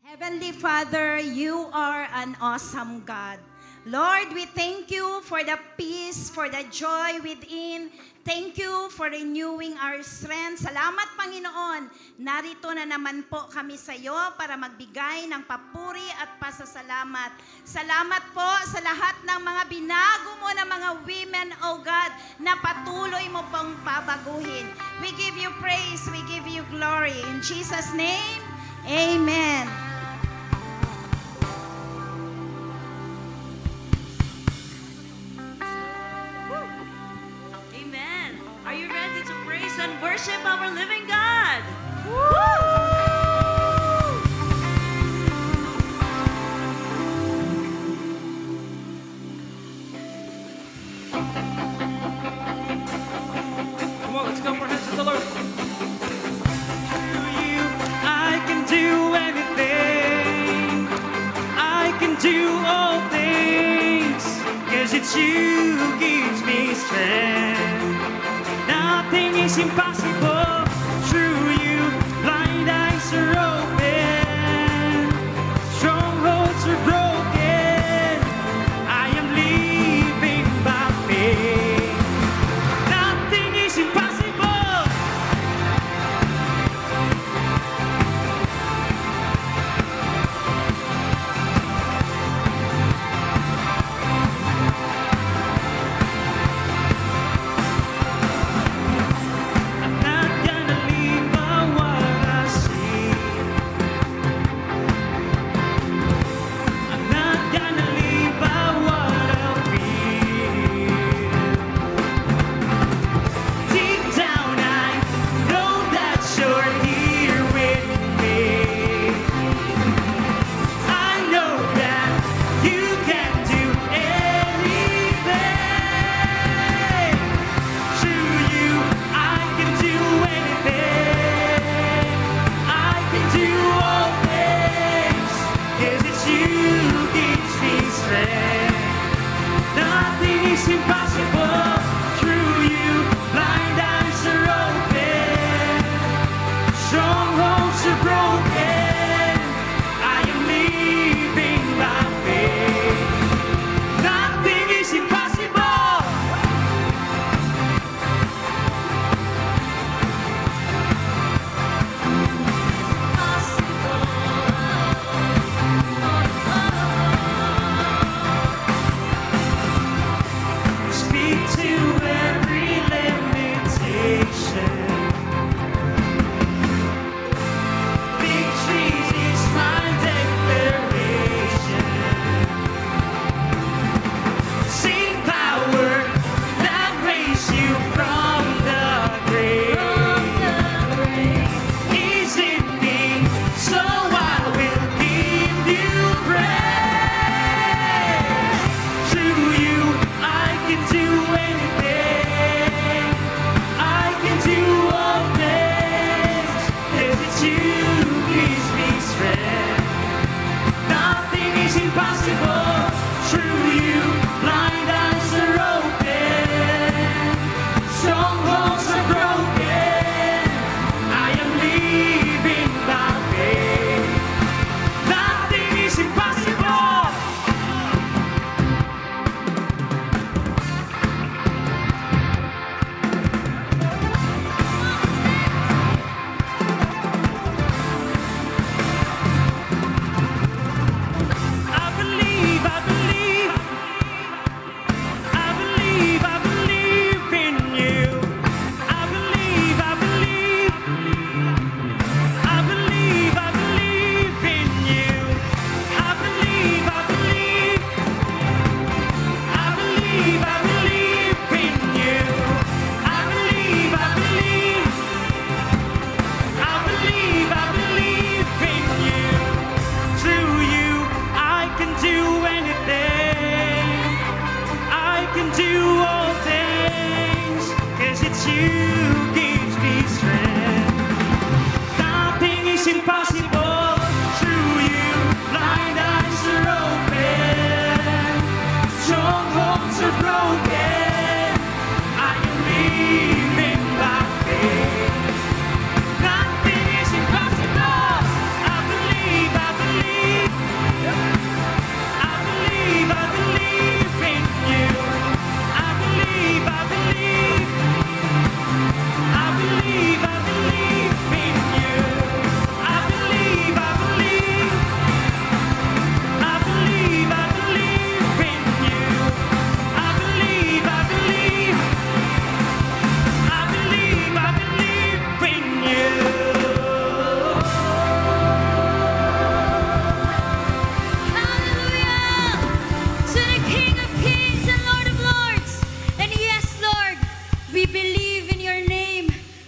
Heavenly Father, you are an awesome God. Lord, we thank you for the peace, for the joy within. Thank you for renewing our strength. Salamat, Panginoon. Narito na naman po kami sa iyo para magbigay ng papuri at pasasalamat. Salamat po sa lahat ng mga binago mo na mga women, O God, na patuloy mo pong babaguhin. We give you praise, we give you glory. In Jesus' name, Amen. Are you ready to praise and worship our living God? Woo! Come on, let's go for hands to the Lord. To you, I can do anything. I can do all things. 'Cause it's you who gives me strength. Nothing is impossible through you. Blind eyes are open, strongholds are broken. I am living by faith. Nothing is impossible.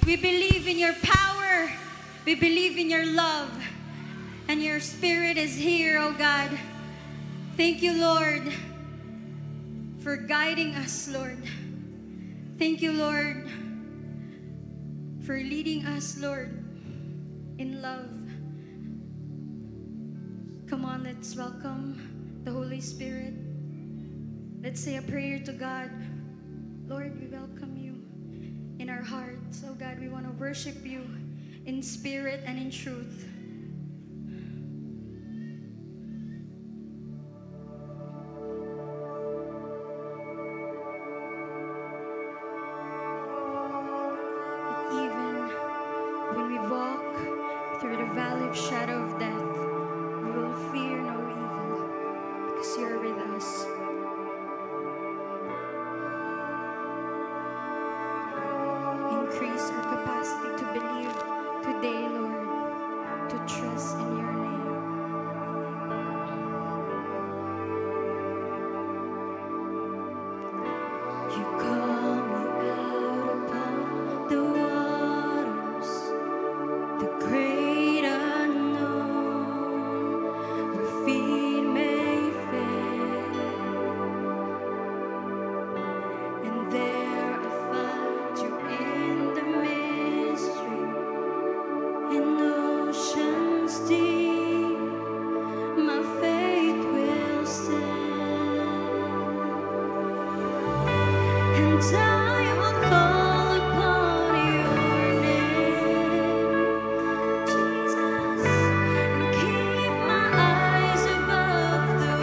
We believe in your power. We believe in your love. And your Spirit is here, oh God. Thank you, Lord, for guiding us, Lord. Thank you, Lord, for leading us, Lord, in love. Come on, let's welcome the Holy Spirit. Let's say a prayer to God. Lord, we welcome you in our hearts. Oh God, we want to worship you in spirit and in truth. Even when we walk through the valley of shadow of death, we will fear no evil because you are with us. Increase our capacity to believe today, Lord, to trust in your name. You call me out upon the waters, the great unknown, where feet may fail, and there I find you in the mystery, in oceans deep, my faith will stand, and I will call upon your name, Jesus, and keep my eyes above the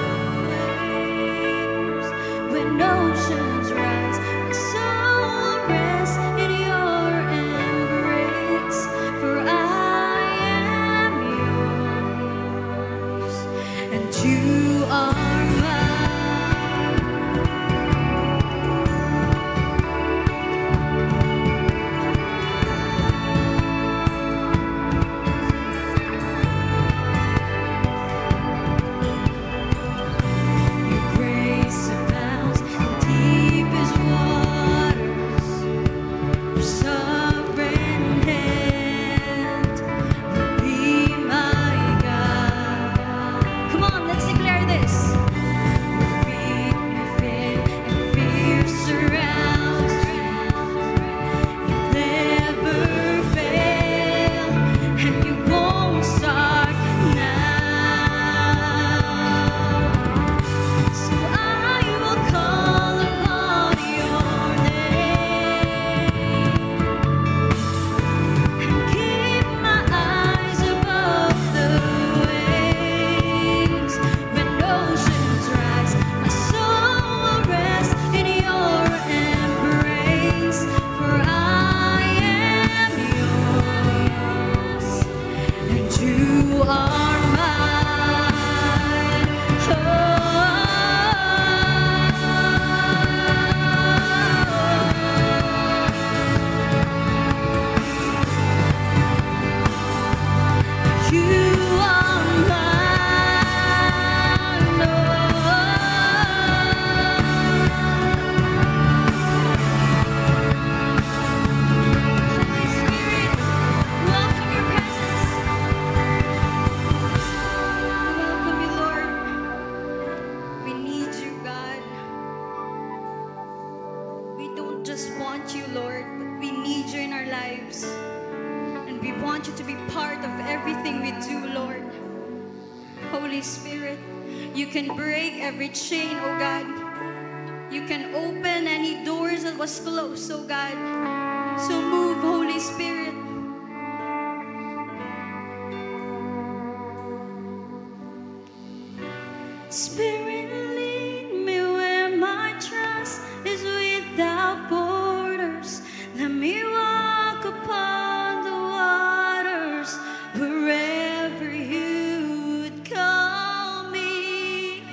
waves. When oceans rise, my soul rests in your embrace, for I am yours, and you are mine. Your grace abounds in deepest waters. Your sovereign hand will be my guide. Come on, let's declare this. Your feet may fail and fear surrounds you. You never fail, and you won't start now. So I will call upon your name and keep my eyes above the waves. When oceans rise, my soul will rest in your embrace, for I am yours, and you are mine. You are mine. Holy Spirit, welcome your presence. Welcome you, Lord. We need you, God. We don't just want you, Lord, but we need you in our lives. And we want you to be part of everything we do, Lord. Holy Spirit, you can break every chain, oh God. You can open any doors that was closed, oh God. So move, Holy Spirit. Spirit, lead me where my trust is without borders. Let me walk upon the waters wherever you would call me.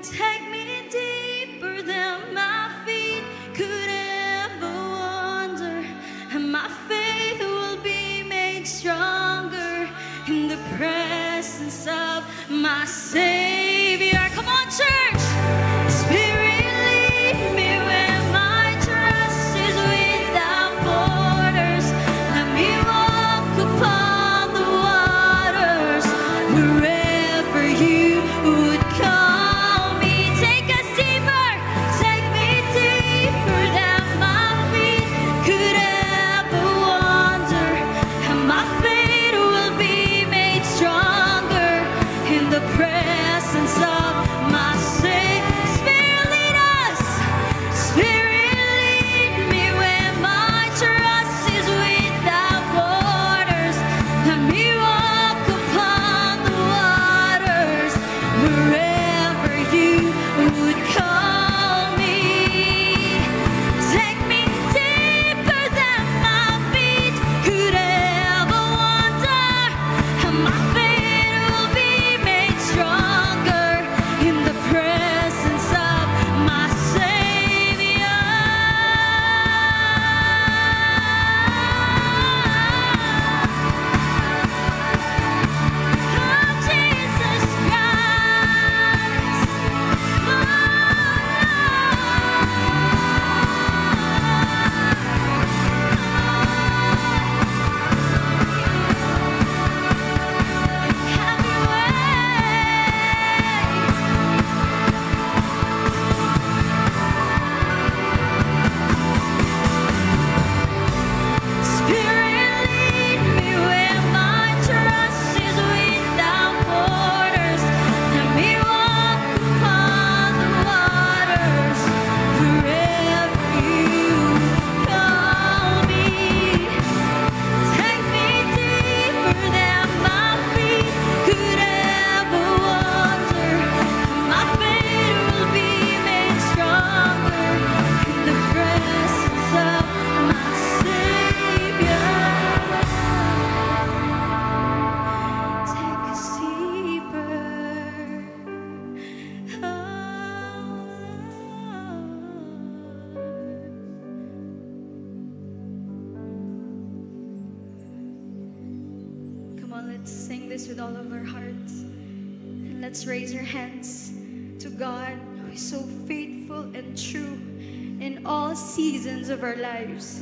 Take me deeper than my feet could ever wander, and my faith will be made stronger in the presence of my Savior. Come on, church. Spirit, lead me where my trust is without borders. let's sing this with all of our hearts. And let's raise our hands to God, who is so faithful and true in all seasons of our lives.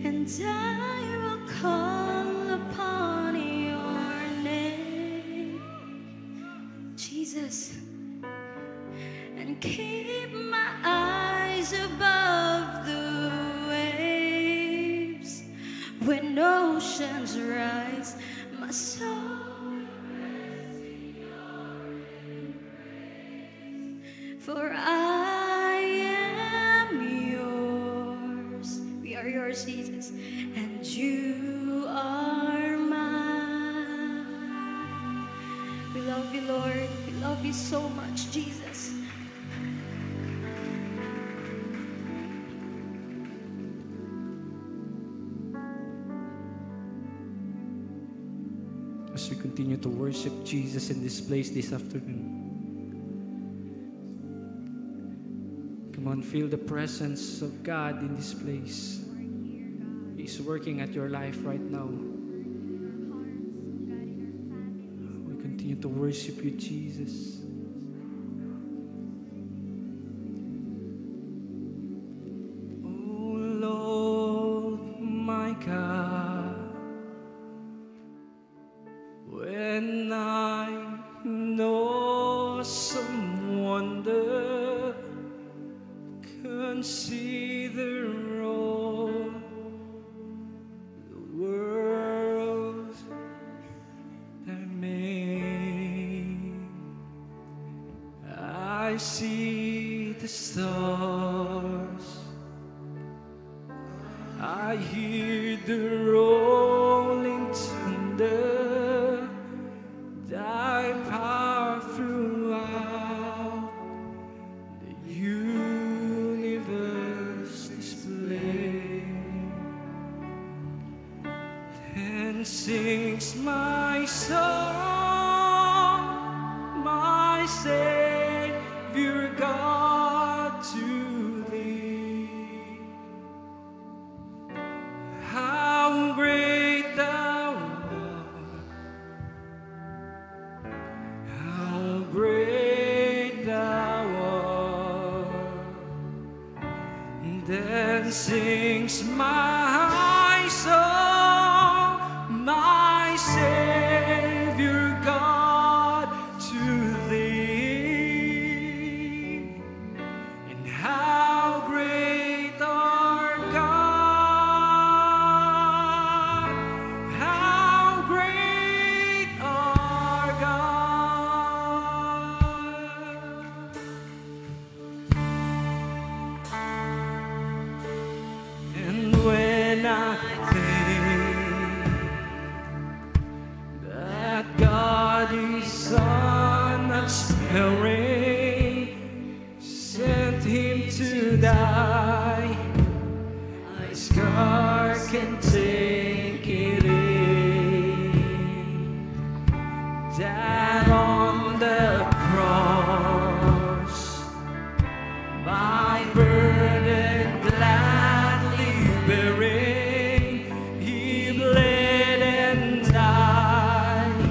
And I will call upon your name, Jesus, and keep my eyes above the waves. When oceans rise, my soul rests in your embrace. For I am yours. We are yours, Jesus, and you are mine. We love you, Lord. We love you so much, Jesus. As we continue to worship Jesus in this place this afternoon, come on, feel the presence of God in this place. He's working at your life right now. We continue to worship you, Jesus. Oh Lord, my God, when I know some wonder, consider all the world that made. I see the stars, I hear the rolling thunder, thy power throughout the universe display. Then sings my song, my Savior God, to thee. How great thou art, how great thou art. Then sings my soul, my Savior God, to thee. And how great our God, how great our God. And when I think that God is unsparing, sent him to die, my scar can take it in. That on the cross, my burden gladly bearing, he bled and died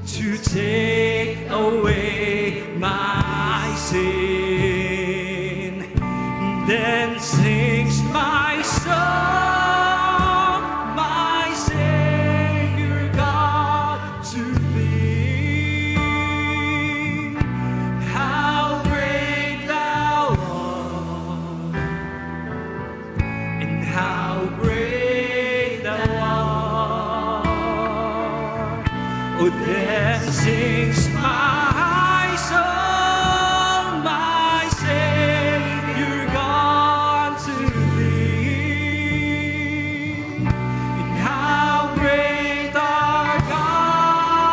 to take away my sin. Then sings my soul, my Savior God, to thee. How great thou art, and how great thou art. Oh, then sings my soul, my Savior God, to thee. And how great our God,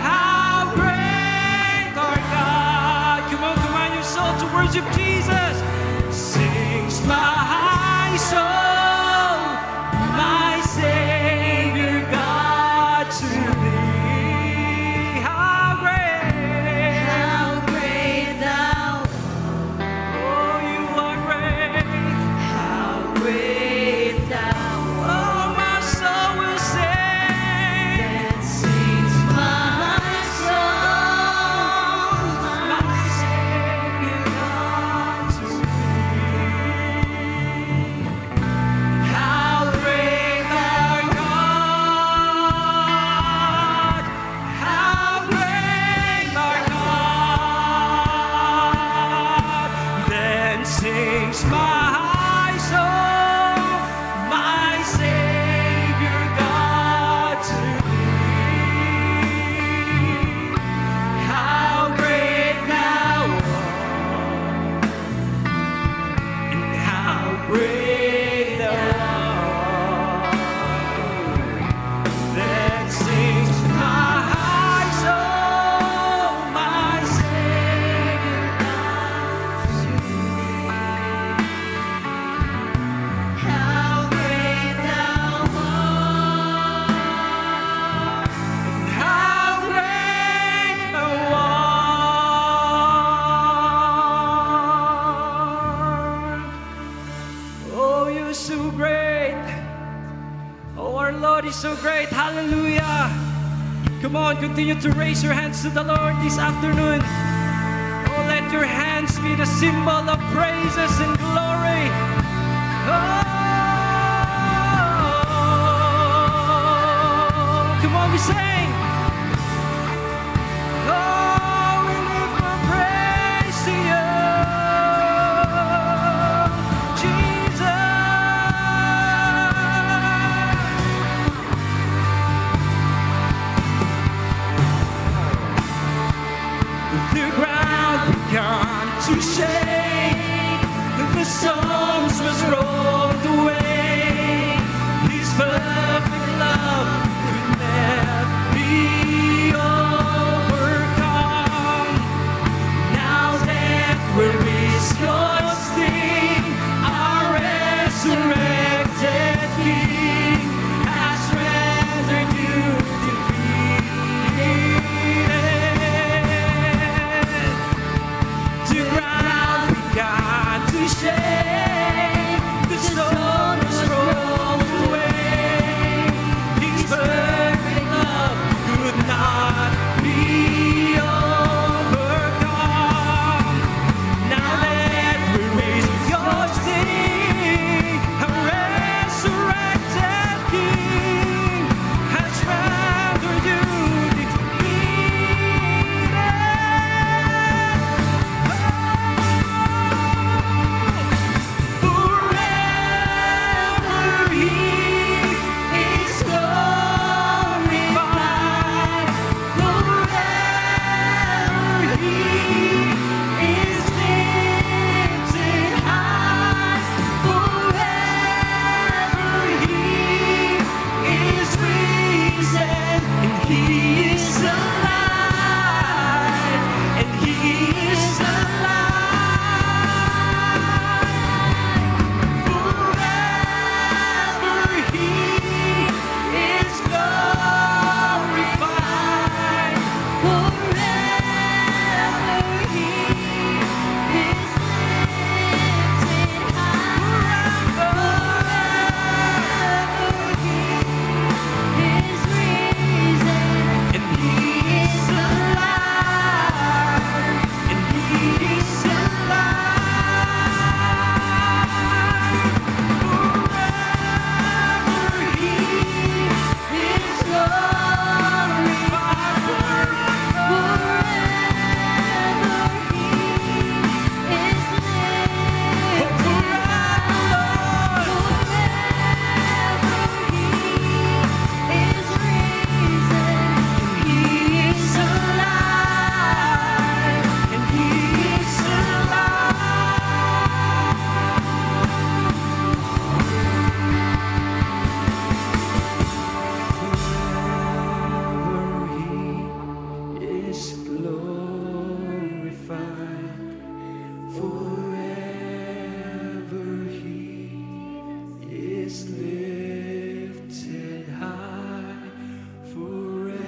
how great our God. Come on, command your soul to worship Jesus. Sings my soul, my Savior God, to thee. brings my soul, my Savior God to thee. How great thou art, and how great thou art, that sings my soul, my Savior God to thee. How great thou art, and how great thou art. Oh, you're so great. Oh, our Lord is so great. Hallelujah. Come on, continue to raise your hands to the Lord this afternoon. Oh, let your hands be the symbol of praises and glory. Oh, come on, we sing. Oh, we lift our praise to you, Jesus. The ground began to shake, the storms was rolled away. His perfect love could never be overcome. Now that where is your sting, our resurrected King has rendered you defeated. The ground began to shake, the storm was rolled away. His perfect love could not be overcome. Now that we raise your sting, a resurrected King has rendered you defeated. Forever He is glorified. Forever He is lifted high. Forever He is risen, and He is alive, and He is alive. Forever He is glorified. Forever He is lifted high. Forever He is risen, and He is alive, and He is alive. Forever He is glorified. Forever He is lifted high. Forever He is risen, He is alive, and He is alive. Forever He is glorified. Forever He is lifted high. Forever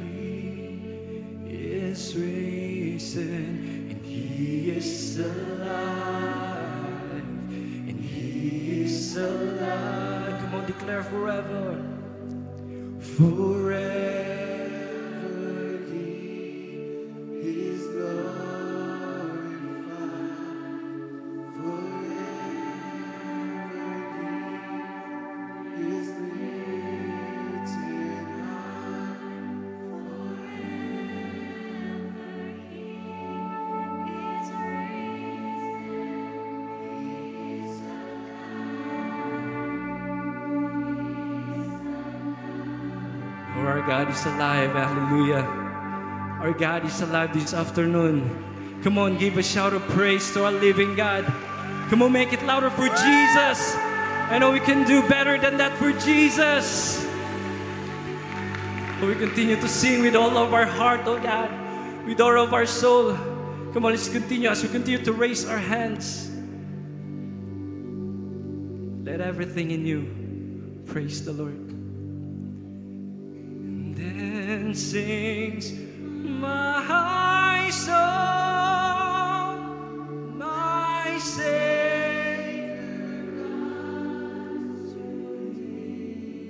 He is risen, and He is alive, and He is alive. Come on, declare forever. Forever He is glorified. Forever He is lifted high. Forever He is risen. Our God is alive. Hallelujah. Our God is alive this afternoon. Come on, give a shout of praise to our living God. Come on, make it louder for Jesus. I know we can do better than that for Jesus. We continue to sing with all of our heart, oh God, with all of our soul. Come on, let's continue as we continue to raise our hands. Let everything in you praise the Lord. And then sings my soul, my Savior.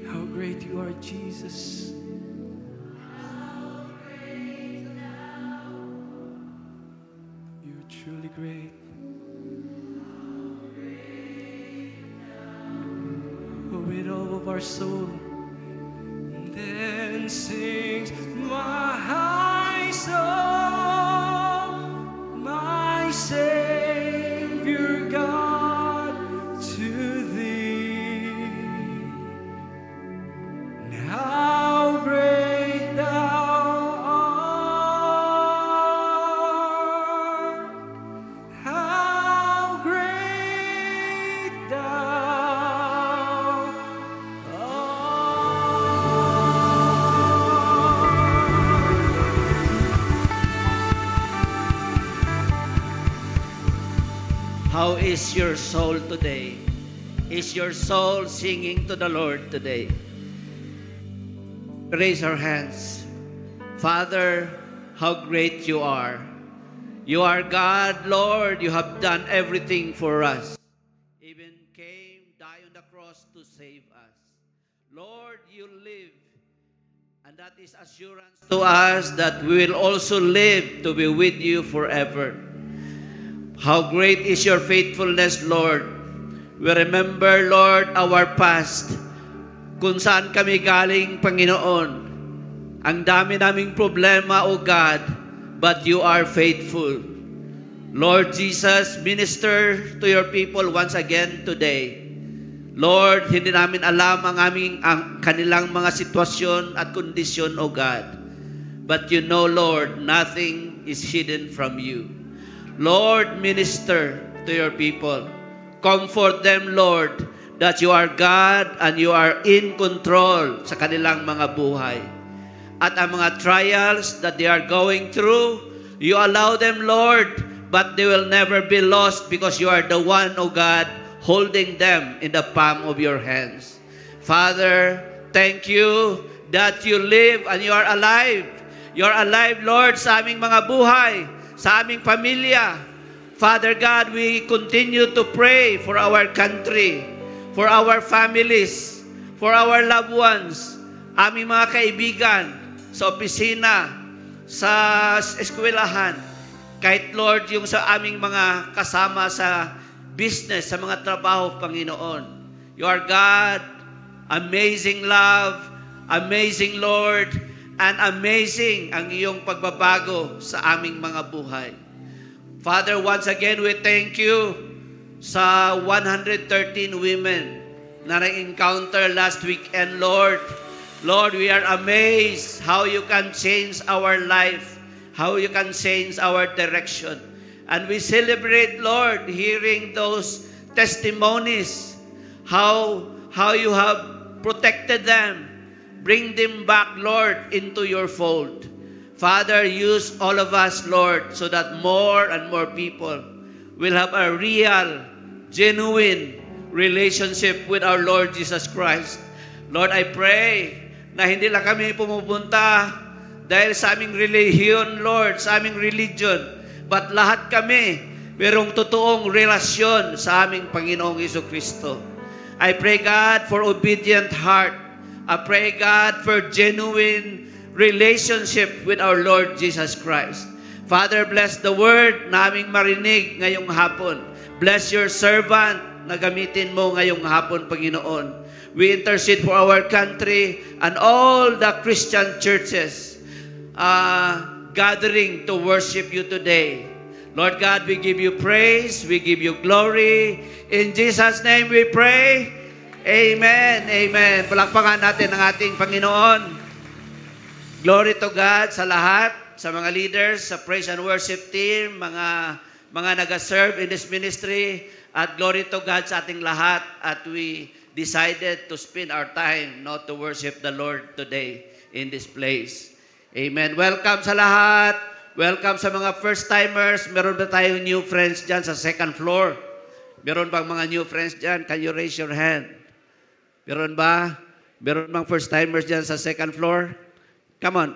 How great you are, Jesus. You're truly great. With all of our soul. And then sings my soul, my Savior God, to thee. And how great thou art, how great thou How is your soul today? Is your soul singing to the Lord today? Raise our hands. Father, how great you are. You are God, Lord. You have done everything for us. Even came, died on the cross to save us. Lord, you live. And that is assurance to us that we will also live to be with you forever. How great is your faithfulness, Lord. We remember, Lord, our past. Kung saan kami galing, Panginoon. Ang dami naming problema, O God, but you are faithful. Lord Jesus, minister to your people once again today. Lord, hindi namin alam ang kanilang mga sitwasyon at kondisyon, O God. But you know, Lord, nothing is hidden from you. Lord, minister to your people. Comfort them, Lord, that you are God and you are in control sa kanilang mga buhay. At ang mga trials that they are going through, you allow them, Lord, but they will never be lost because you are the one, O God, holding them in the palm of your hands. Father, thank you that you live and you are alive. You are alive, Lord, sa aming mga buhay, sa aming pamilya. Father God, we continue to pray for our country, for our families, for our loved ones, aming mga kaibigan, sa opisina, sa eskwelahan, kahit Lord, yung sa aming mga kasama sa business, sa mga trabaho, Panginoon. You are God, amazing love, amazing Lord, and amazing ang iyong pagbabago sa aming mga buhay. Father, once again, we thank you sa 113 women na na-encounter last weekend, Lord. Lord, we are amazed how you can change our life, how you can change our direction. And we celebrate, Lord, hearing those testimonies, how you have protected them. Bring them back, Lord, into your fold. Father, use all of us, Lord, so that more and more people will have a real, genuine relationship with our Lord Jesus Christ. Lord, I pray na hindi lang kami pumupunta dahil sa aming religion, Lord, sa aming religion, but lahat kami mayroong totoong relasyon sa aming Panginoong Jesucristo. I pray, God, for obedient heart. I pray, God, for genuine relationship with our Lord Jesus Christ. Father, bless the word na aming marinig ngayong hapon. Bless your servant na gamitin mo ngayong hapon, Panginoon. We intercede for our country and all the Christian churches gathering to worship you today. Lord God, we give you praise, we give you glory. In Jesus' name we pray. Amen. Amen. Palakpakan natin ang ating Panginoon. Glory to God sa lahat, sa mga leaders, sa praise and worship team, mga nag-serve in this ministry, at glory to God sa ating lahat. At we decided to spend our time not to worship the Lord today in this place. Amen. Welcome sa lahat. Welcome sa mga first-timers. Meron ba tayong new friends dyan sa second floor? Meron bang mga new friends dyan? Can you raise your hand? Meron ba? Meron bang first-timers dyan sa second floor? Come on.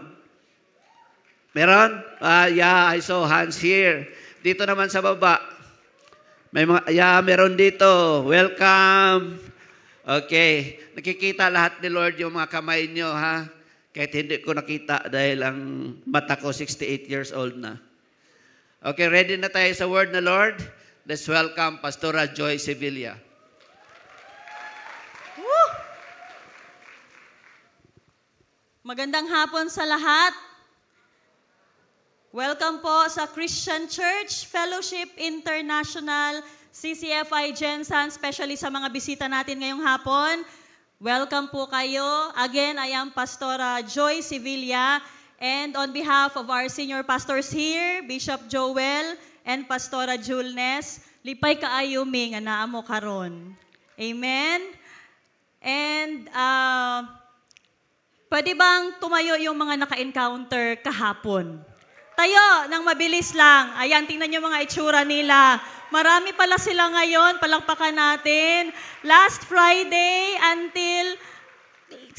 Meron? Yeah, I saw hands here. Dito naman sa baba. Meron dito. Welcome. Okay. Nakikita lahat ni Lord yung mga kamay nyo, ha? Kahit hindi ko nakita dahil ang mata ko 68 years old na. Okay, ready na tayo sa word na Lord? Let's welcome Pastora Joy Sevilla. Woo! Magandang hapon sa lahat. Welcome po sa Christian Church Fellowship International, CCFI Gensan, especially sa mga bisita natin ngayong hapon. Welcome po kayo. Again, I am Pastora Joy Sevilla, and on behalf of our senior pastors here, Bishop Joel and Pastora Julnes, lipay kaayo mi nga naa mo karon. Amen. And pwede bang tumayo yung mga naka-encounter kahapon? Tayo, nang mabilis lang. Ayan, tingnan nyo mga itsura nila. Marami pala sila ngayon, palakpakan natin. Last Friday until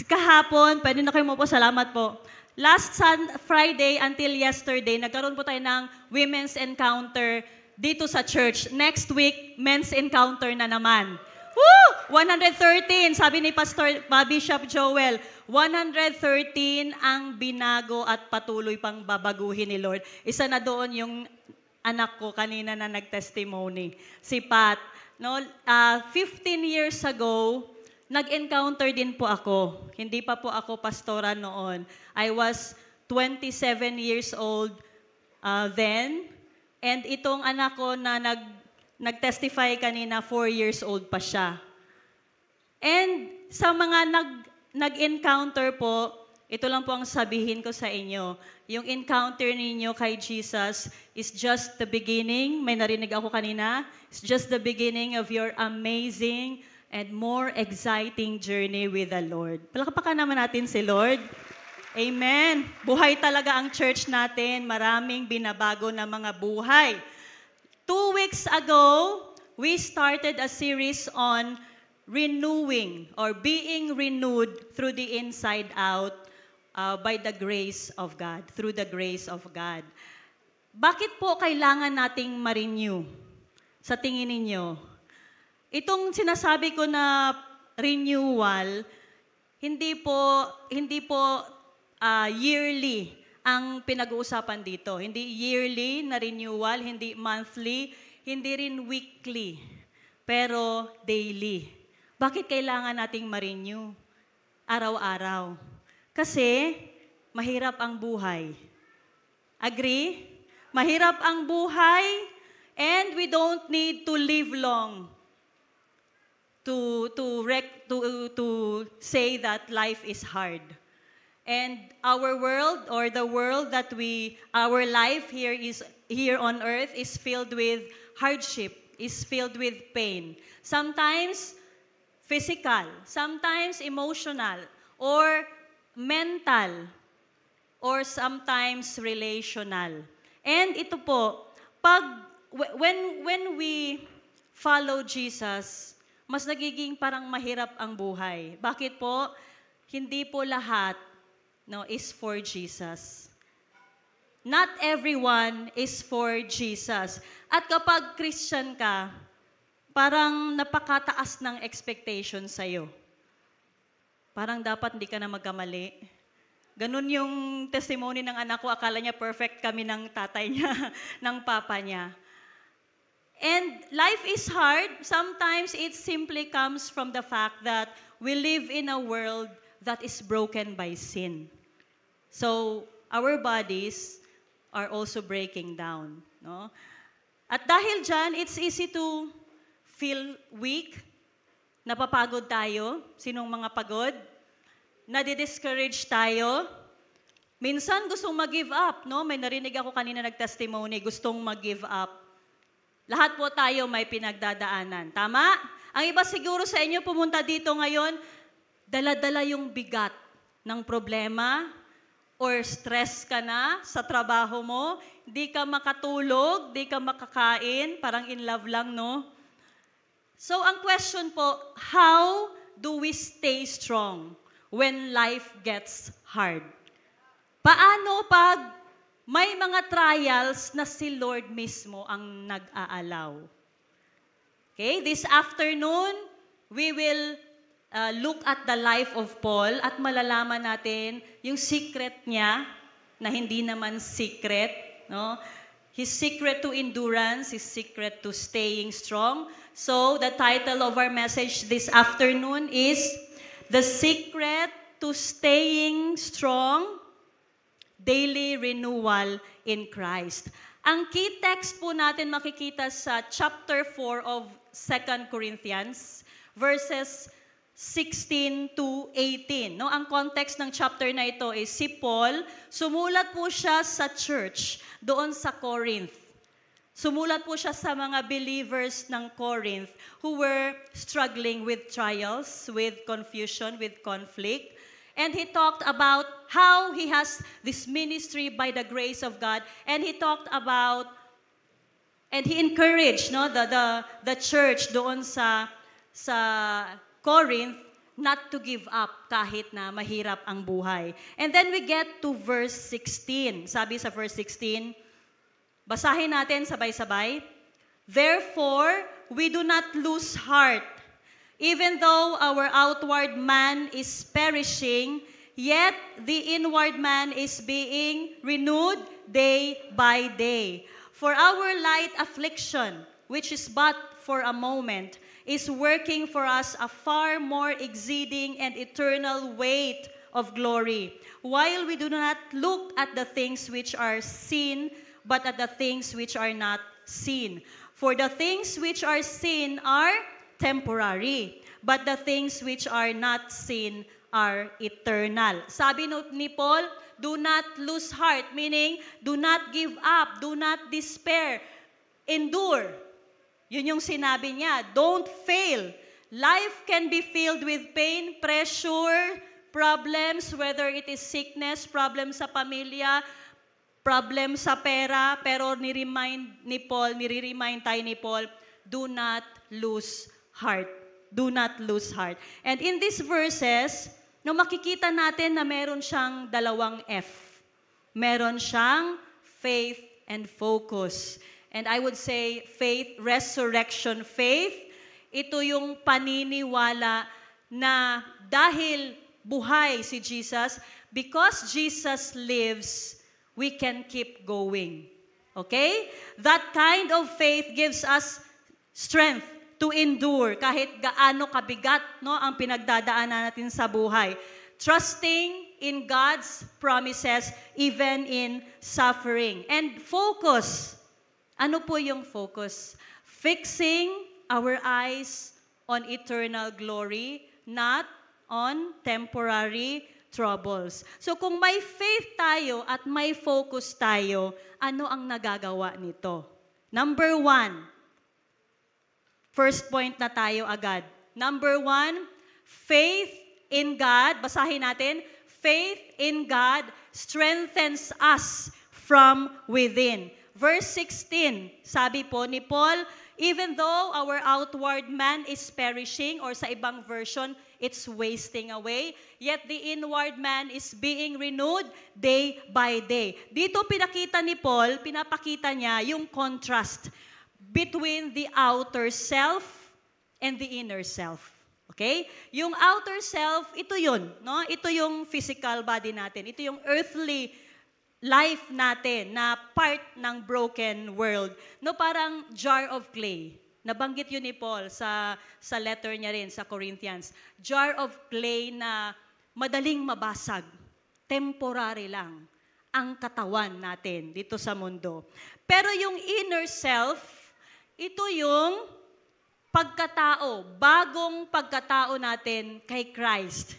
kahapon, pwede na kayo mo po, salamat po. Last Friday until yesterday, nagkaroon po tayo ng women's encounter dito sa church. Next week, men's encounter na naman. Woo! 113, sabi ni Pastor Bishop Joel, 113 ang binago at patuloy pang babaguhin ni Lord. Isa na doon yung anak ko kanina na nag-testimony, si Pat. No, 15 years ago, nag-encounter din po ako. Hindi pa po ako pastora noon. I was 27 years old then. And itong anak ko na nag-testify kanina, 4 years old pa siya. And sa mga nag-encounter po, ito lang po ang sabihin ko sa inyo. Yung encounter ninyo kay Jesus is just the beginning. May narinig ako kanina. It's just the beginning of your amazing and more exciting journey with the Lord. Palakpakan naman natin si Lord. Amen. Buhay talaga ang church natin. Maraming binabago na mga buhay. 2 weeks ago, we started a series on renewing or being renewed through the inside out by the grace of God, through the grace of God. Bakit po kailangan nating ma-renew? Sa tingin ninyo? Itong sinasabi ko na renewal, hindi po yearly ang pinag-uusapan dito. Hindi yearly na renewal, hindi monthly, hindi rin weekly, pero daily. Bakit kailangan nating ma-renew? Araw-araw. Kasi mahirap ang buhay. Agree? Mahirap ang buhay and we don't need to live long to say that life is hard. And our world, or the world that our life here on earth is filled with hardship, is filled with pain. Sometimes physical, sometimes emotional, or mental, or sometimes relational. And ito po, when we follow Jesus, mas nagiging parang mahirap ang buhay. Bakit po? Hindi po lahat is for Jesus. Not everyone is for Jesus. At kapag Christian ka, parang napakataas ng expectation sa'yo. Parang dapat hindi ka na magkamali. Ganun yung testimony ng anak ko. Akala niya perfect kami ng tatay niya, ng papa niya. And life is hard. Sometimes it simply comes from the fact that we live in a world that is broken by sin. So, our bodies are also breaking down. No? At dahil dyan, it's easy to feel weak, napapagod tayo. Sinong mga pagod? Nadi-discourage tayo. Minsan gustong mag-give up, no? May narinig ako kanina nag-testimony, gustong mag-give up. Lahat po tayo may pinagdadaanan. Tama? Ang iba siguro sa inyo pumunta dito ngayon, dala-dala yung bigat ng problema or stress ka na sa trabaho mo, di ka makatulog, di ka makakain, parang in love lang, no? So ang question po, how do we stay strong when life gets hard? Paano pag may mga trials na si Lord mismo ang nag-aalaw? Okay, this afternoon, we will look at the life of Paul at malalaman natin yung secret niya na hindi naman secret, no? His secret to endurance, his secret to staying strong. So, the title of our message this afternoon is The Secret to Staying Strong, Daily Renewal in Christ. Ang key text po natin makikita sa chapter 4 of 2 Corinthians, verses 16 to 18. No, ang context ng chapter na ito is si Paul, sumulat po siya sa church doon sa Corinth. Sumulat po siya sa mga believers ng Corinth who were struggling with trials, with confusion, with conflict. And he talked about how he has this ministry by the grace of God. And he talked about, and he encouraged the church doon sa Corinth not to give up kahit na mahirap ang buhay. And then we get to verse 16. Sabi sa verse 16, basahin natin sabay-sabay. Therefore, we do not lose heart. Even though our outward man is perishing, yet the inward man is being renewed day by day. For our light affliction, which is but for a moment, is working for us a far more exceeding and eternal weight of glory, while we do not look at the things which are seen, but at the things which are not seen. For the things which are seen are temporary, but the things which are not seen are eternal. Sabi ni Paul, do not lose heart, meaning do not give up, do not despair, endure. Yun yung sinabi niya, don't fail. Life can be filled with pain, pressure, problems, whether it is sickness, problem sa pamilya, problem sa pera, pero nire-remind tayo ni Paul, do not lose heart. Do not lose heart. And in these verses, no, makikita natin na meron siyang dalawang F. Meron siyang faith and focus. And I would say faith, resurrection faith, ito yung paniniwala na dahil buhay si Jesus, because Jesus lives, we can keep going. Okay? That kind of faith gives us strength to endure kahit gaano kabigat, no, ang pinagdadaanan natin sa buhay. Trusting in God's promises even in suffering. And focus. Ano po yung focus? Fixing our eyes on eternal glory, not on temporary troubles. So kung may faith tayo at may focus tayo, ano ang nagagawa nito? Number 1, first point na tayo agad. Number 1, faith in God. Basahin natin. Faith in God strengthens us from within. Verse 16, sabi po ni Paul, even though our outward man is perishing, or sa ibang version, it's wasting away, yet the inward man is being renewed day by day. Dito pinakita ni Paul, pinapakita niya yung contrast between the outer self and the inner self. Okay? Yung outer self, ito yun, no? Ito yung physical body natin. Ito yung earthly life natin na part ng broken world. No, parang jar of clay. Nabanggit yun ni Paul sa letter niya rin sa Corinthians. Jar of clay na madaling mabasag. Temporary lang ang katawan natin dito sa mundo. Pero yung inner self, ito yung pagkatao, bagong pagkatao natin kay Christ.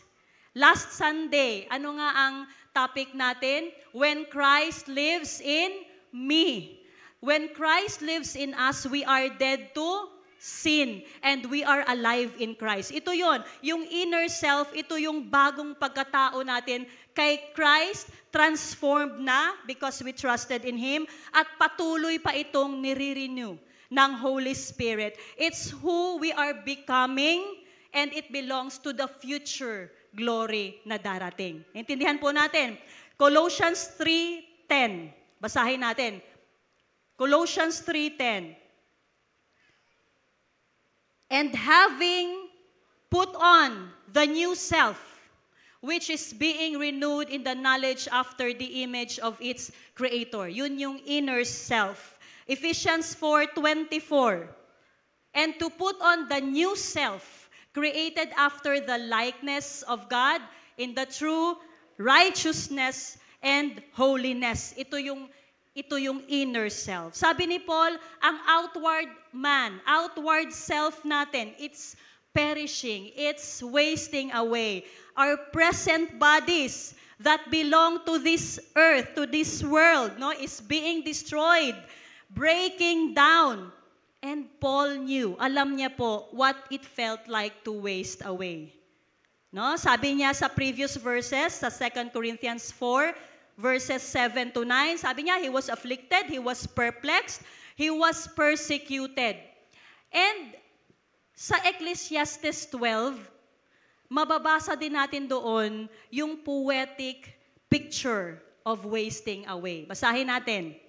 Last Sunday, ano nga ang topic natin? When Christ lives in me. When Christ lives in us, we are dead to sin and we are alive in Christ. Ito yon, yung inner self, ito yung bagong pagkatao natin kay Christ, transformed na because we trusted in Him at patuloy pa itong nire-renew ng Holy Spirit. It's who we are becoming and it belongs to the future glory na darating. Intindihan po natin. Colossians 3:10. Basahin natin. Colossians 3:10. And having put on the new self, which is being renewed in the knowledge after the image of its creator. Yun yung inner self. Ephesians 4:24. And to put on the new self, created after the likeness of God in the true righteousness and holiness. Ito yung inner self. Sabi ni Paul, ang outward man, outward self natin, it's perishing, it's wasting away. Our present bodies that belong to this earth, to this world, no, is being destroyed, breaking down. And Paul knew, alam niya po, what it felt like to waste away. No? Sabi niya sa previous verses, sa 2 Corinthians 4, verses 7 to 9, sabi niya, he was afflicted, he was perplexed, he was persecuted. And sa Ecclesiastes 12, mababasa din natin doon yung poetic picture of wasting away. Basahin natin.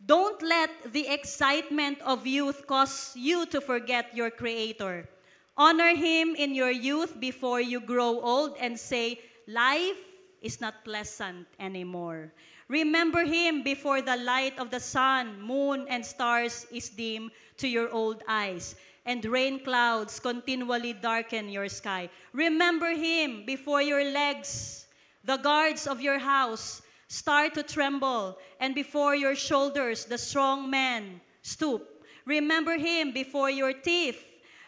Don't let the excitement of youth cause you to forget your Creator. Honor Him in your youth before you grow old and say, life is not pleasant anymore. Remember Him before the light of the sun, moon, and stars is dim to your old eyes, and rain clouds continually darken your sky. Remember Him before your legs, the guards of your house, start to tremble, and before your shoulders, the strong man stoop. Remember Him before your teeth,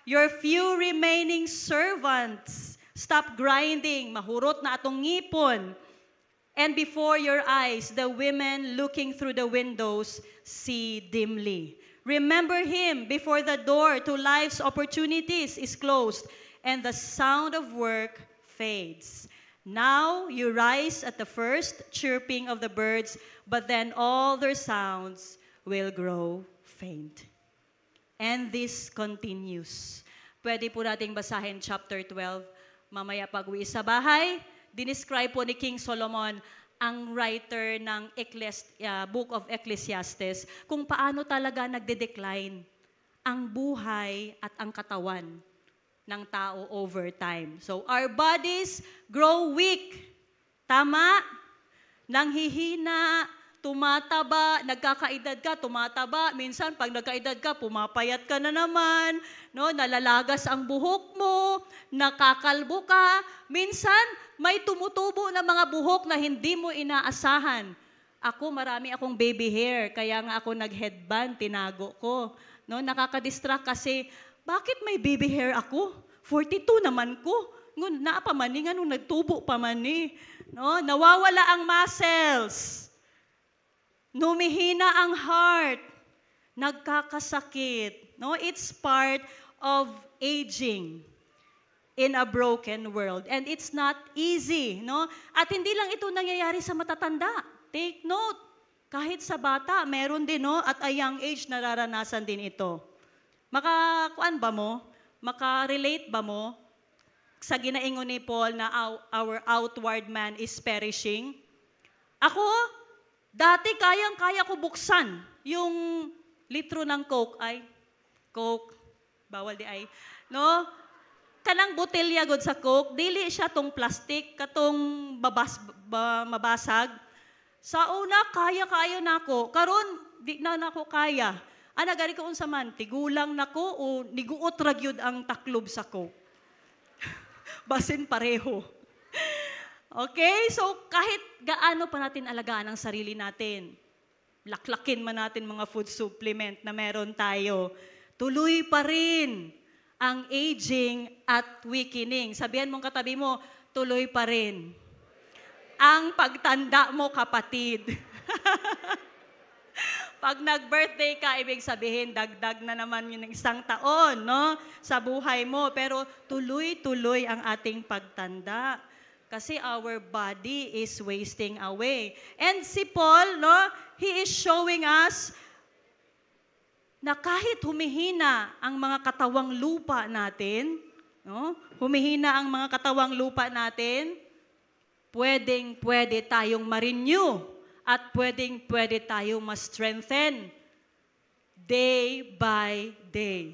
your few remaining servants stop grinding, mahurot na atong ngipon. And before your eyes, the women looking through the windows see dimly. Remember Him before the door to life's opportunities is closed, and the sound of work fades. Now you rise at the first chirping of the birds, but then all their sounds will grow faint. And this continues. Pwede po nating basahin chapter 12. Mamaya pag-uwi sa bahay, dinescribe po ni King Solomon, ang writer ng Book of Ecclesiastes, kung paano talaga nagde-decline ang buhay at ang katawan ng tao over time. So, our bodies grow weak. Tama? Nanghihina, tumataba, nagkakaedad ka, tumataba. Minsan, pag nagkaedad ka, pumapayat ka na naman. No? Nalalagas ang buhok mo, nakakalbo ka. Minsan, may tumutubo na mga buhok na hindi mo inaasahan. Ako, marami akong baby hair, kaya nga ako nag-headband, tinago ko. No? Nakakadistract kasi, bakit may baby hair ako? 42 naman ko. Naapamani nga nung nagtubo pa man eh. No? Nawawala ang muscles. Numihina ang heart. Nagkakasakit. No? It's part of aging in a broken world. And it's not easy. No? At hindi lang ito nangyayari sa matatanda. Take note. Kahit sa bata, meron din, no? At a young age, nararanasan din ito. Makakuan ba mo? Makarelate ba mo sa ginaingon ni Paul na our outward man is perishing? Ako, dati kayang-kaya ko buksan yung litro ng Coke. Coke, bawal di ay. No? Kanang botelya god sa Coke, dili siya tong plastic, katong mabasag. Sa una, kaya-kaya na ako. Karon, di na ako kaya. Gari ko unsa man, tigulang nako o niguot ragyud ang taklob sa ko. Basin pareho. Okay? So, kahit gaano pa natin alagaan ang sarili natin, laklakin man natin mga food supplement na meron tayo, tuloy pa rin ang aging at weakening. Sabihan mong katabi mo, tuloy pa rin. Ang pagtanda mo, kapatid. Pag nag-birthday ka, ibig sabihin, dagdag na naman yung isang taon, no? Sa buhay mo. Pero tuloy-tuloy ang ating pagtanda. Kasi our body is wasting away. And si Paul, no? He is showing us na kahit humihina ang mga katawang lupa natin, no? Humihina ang mga katawang lupa natin, pwede tayong ma-renew at pwede tayong ma-strengthen day by day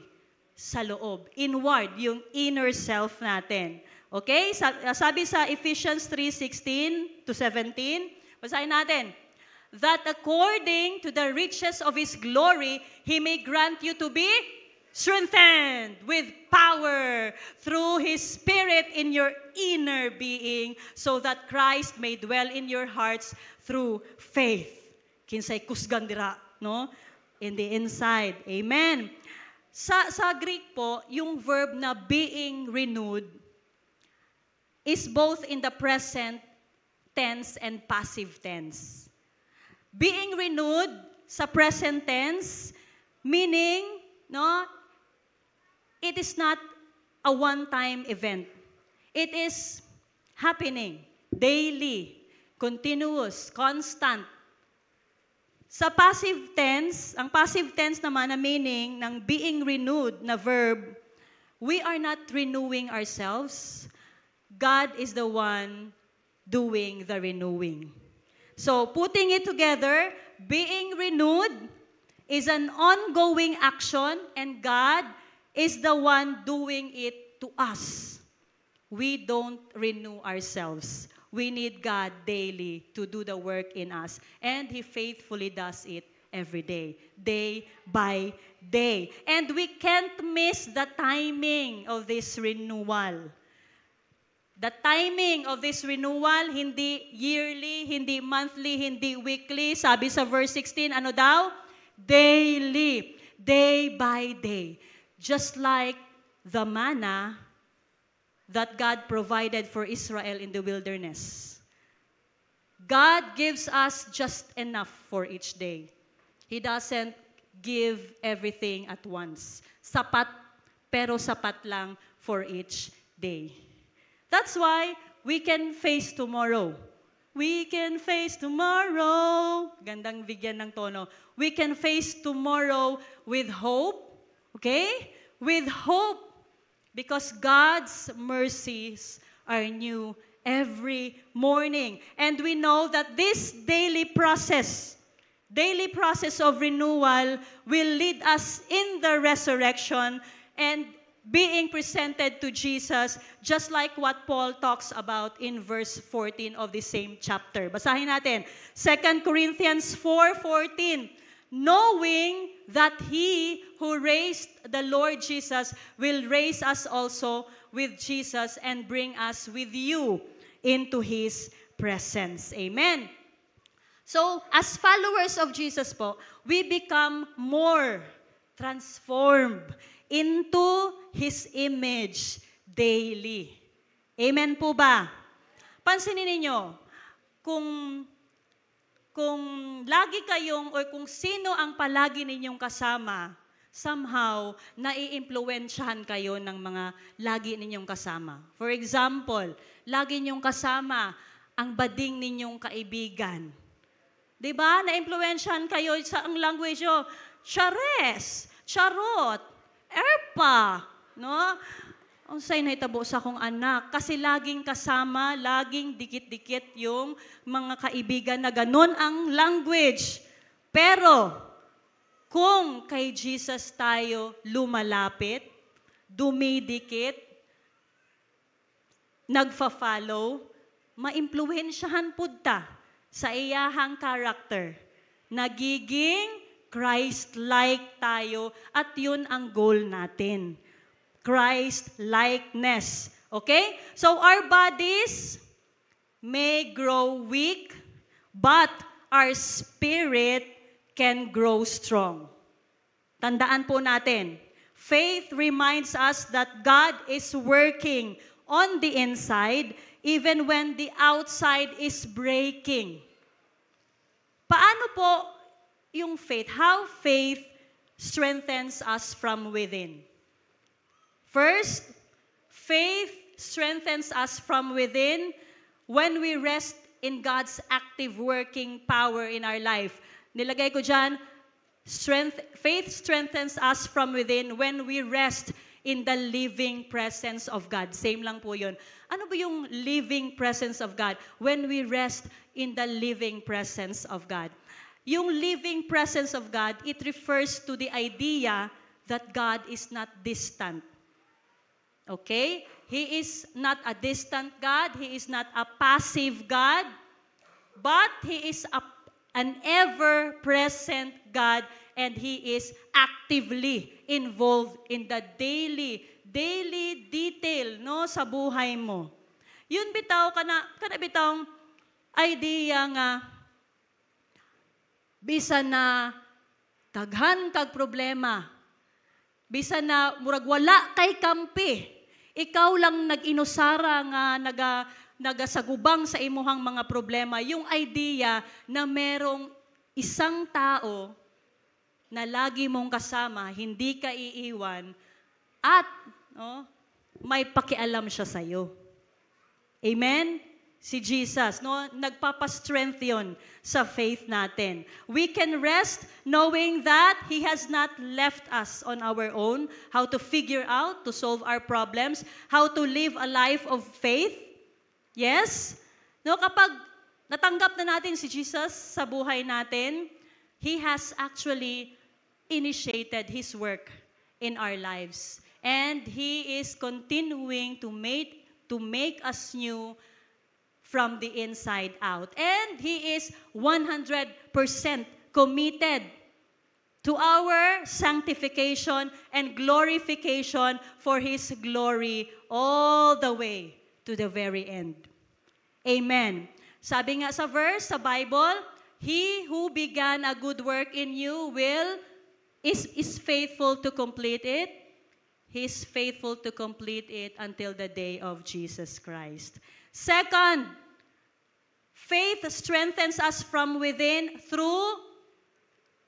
sa loob. Inward, yung inner self natin. Okay? Sabi sa Ephesians 3:16 to 17, basahin natin. That according to the riches of His glory, He may grant you to be strengthened with power through His Spirit in your inner being, so that Christ may dwell in your hearts through faith. Kinsay kusgan dira, no? In the inside. Amen. Sa Greek po, yung verb na being renewed is both in the present tense and passive tense. Being renewed sa present tense, meaning, no, it is not a one-time event. It is happening daily, continuous, constant. Sa passive tense, ang passive tense naman na meaning ng being renewed na verb, we are not renewing ourselves. God is the one doing the renewing. So, putting it together, being renewed is an ongoing action, and God is the one doing it to us. We don't renew ourselves. We need God daily to do the work in us. And He faithfully does it every day by day. And we can't miss the timing of this renewal. The timing of this renewal, hindi yearly, hindi monthly, hindi weekly. Sabi sa verse 16, ano daw? Daily, day by day. Just like the manna that God provided for Israel in the wilderness. God gives us just enough for each day. He doesn't give everything at once. Sapat, pero sapat lang for each day. That's why we can face tomorrow. We can face tomorrow. Gandang bigyan ng tono. We can face tomorrow with hope. Okay? With hope. Because God's mercies are new every morning. And we know that this daily process of renewal will lead us in the resurrection and being presented to Jesus, just like what Paul talks about in verse 14 of the same chapter. Basahin natin. 2 Corinthians 4:14. Knowing that He who raised the Lord Jesus will raise us also with Jesus and bring us with you into His presence. Amen. So, as followers of Jesus po, we become more transformed into His image daily. Amen po ba? Pansinin ninyo, kung lagi kayong, or kung sino ang palagi ninyong kasama, somehow, nai-impluwensyahan kayo ng mga lagi ninyong kasama. For example, lagi ninyong kasama ang bading ninyong kaibigan. Diba? Na-impluwensyahan kayo sa ang language nyo, chares, charot, erpa, no? Ang say na itabo sa akong anak. Kasi laging kasama, laging dikit-dikit yung mga kaibigan na ganun ang language. Pero, kung kay Jesus tayo lumalapit, dumidikit, nagfa-follow, maimpluwensyahan po ta sa iyahang character. Nagiging Christ-like tayo at yun ang goal natin. Christ-likeness. Okay? So our bodies may grow weak, but our spirit can grow strong. Tandaan po natin, faith reminds us that God is working on the inside, even when the outside is breaking. Paano po yung faith? How faith strengthens us from within? First, faith strengthens us from within when we rest in God's active working power in our life. Nilagay ko dyan, faith strengthens us from within when we rest in the living presence of God. Same lang po yun. Ano ba yung living presence of God? When we rest in the living presence of God. Yung living presence of God, it refers to the idea that God is not distant. Okay? He is not a distant God. He is not a passive God. But He is an ever-present God, and He is actively involved in the daily detail no sa buhay mo. Yun bitaw kana bitawng idea nga bisan na daghan kag problema, bisan na murag wala kay kampi, ikaw lang nag-inusara nga nagasagubang sa imuhang mga problema, yung idea na merong isang tao na lagi mong kasama, hindi ka iiwan, at may pakialam siya sa'yo. Amen? Si Jesus, nagpapastrength yun sa faith natin. We can rest knowing that He has not left us on our own, how to figure out, to solve our problems, how to live a life of faith. Yes? Kapag natanggap na natin si Jesus sa buhay natin, He has actually initiated His work in our lives. And He is continuing to make us new from the inside out. And He is 100% committed to our sanctification and glorification for His glory all the way to the very end. Amen. Sabi nga sa verse, sa Bible, He who began a good work in you is faithful to complete it. He is faithful to complete it until the day of Jesus Christ. Second, faith strengthens us from within through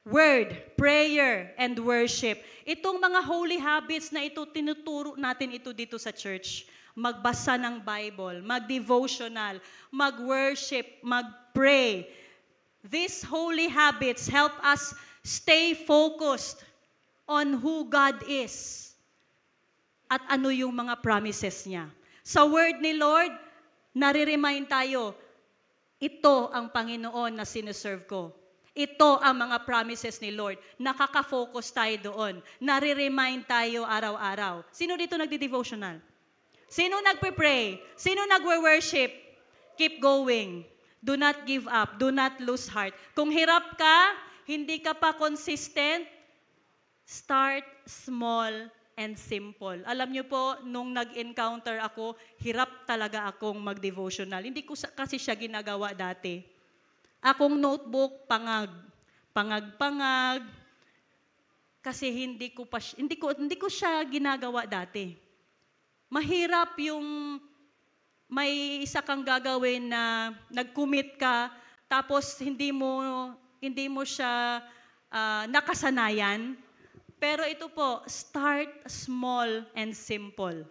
word, prayer, and worship. Itong mga holy habits na ito, tinuturo natin ito dito sa church. Magbasa ng Bible, mag-devotional, mag-worship, mag-pray. These holy habits help us stay focused on who God is at ano yung mga promises niya. Sa word ni Lord, nare-remind tayo, ito ang Panginoon na sineserve ko. Ito ang mga promises ni Lord. Nakaka-focus tayo doon. Nare-remind tayo araw-araw. Sino dito nagdi-devotional? Sino nagpe-pray? Sino nagwe-worship? Keep going. Do not give up. Do not lose heart. Kung hirap ka, hindi ka pa consistent, start small and simple. Alam niyo po, nung nag-encounter ako, hirap talaga akong mag-devotional. Hindi ko kasi siya ginagawa dati. Akong notebook, pangag. Kasi hindi ko siya ginagawa dati. Mahirap yung may isa kang gagawin na nag-commit ka, tapos hindi mo siya nakasanayan. Pero ito po, start small and simple.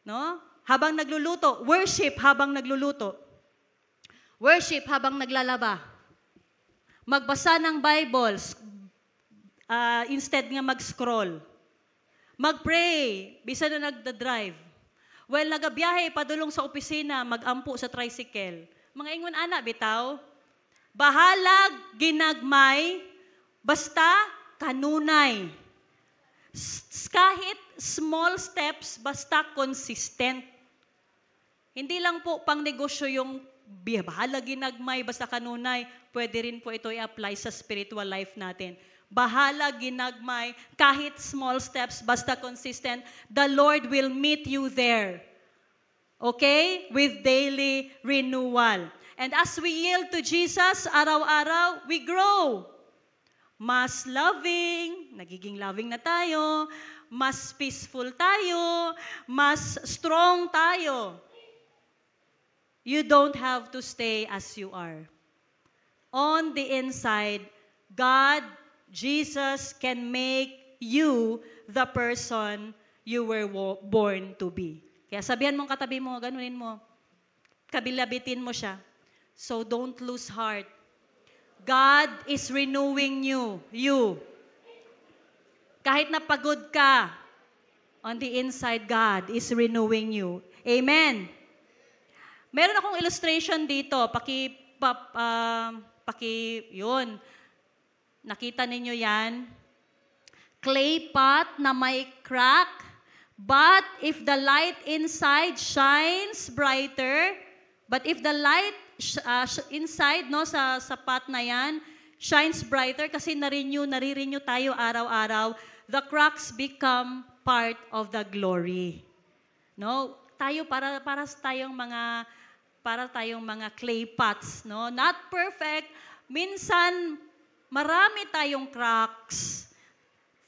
No? Habang nagluluto, worship habang nagluluto. Worship habang naglalaba. Magbasa ng Bible instead nga mag-scroll. Mag-pray, bisa na nagda-drive. Well, nagabiyahe, padulong sa opisina, mag-ampo sa tricycle. Mga ingon ana, bitaw, bahalag, ginagmay, basta kanunay. Kahit small steps, basta consistent. Hindi lang po pang negosyo yung bahala ginagmay, basta kanunay. Pwede rin po ito i-apply sa spiritual life natin. Bahala ginagmay, kahit small steps, basta consistent, the Lord will meet you there. Okay? With daily renewal. And as we yield to Jesus, araw-araw, we grow. Mas loving, nagiging loving na tayo, mas peaceful tayo, mas strong tayo. you don't have to stay as you are. On the inside, God, Jesus can make you the person you were born to be. Kaya sabihan mong katabi mo, ganunin mo, kabilabitin mo siya. So don't lose heart. God is renewing you. Kahit napagod ka, on the inside, God is renewing you. Amen. Meron akong illustration dito. Yun. Nakita ninyo yan? Clay pot na may crack, but if the light inside shines brighter, but if the light inside, no, sa pot na yan, shines brighter kasi nare-renew tayo araw-araw, the cracks become part of the glory. No? Tayo para tayong mga clay pots, no? Not perfect. Minsan marami tayong cracks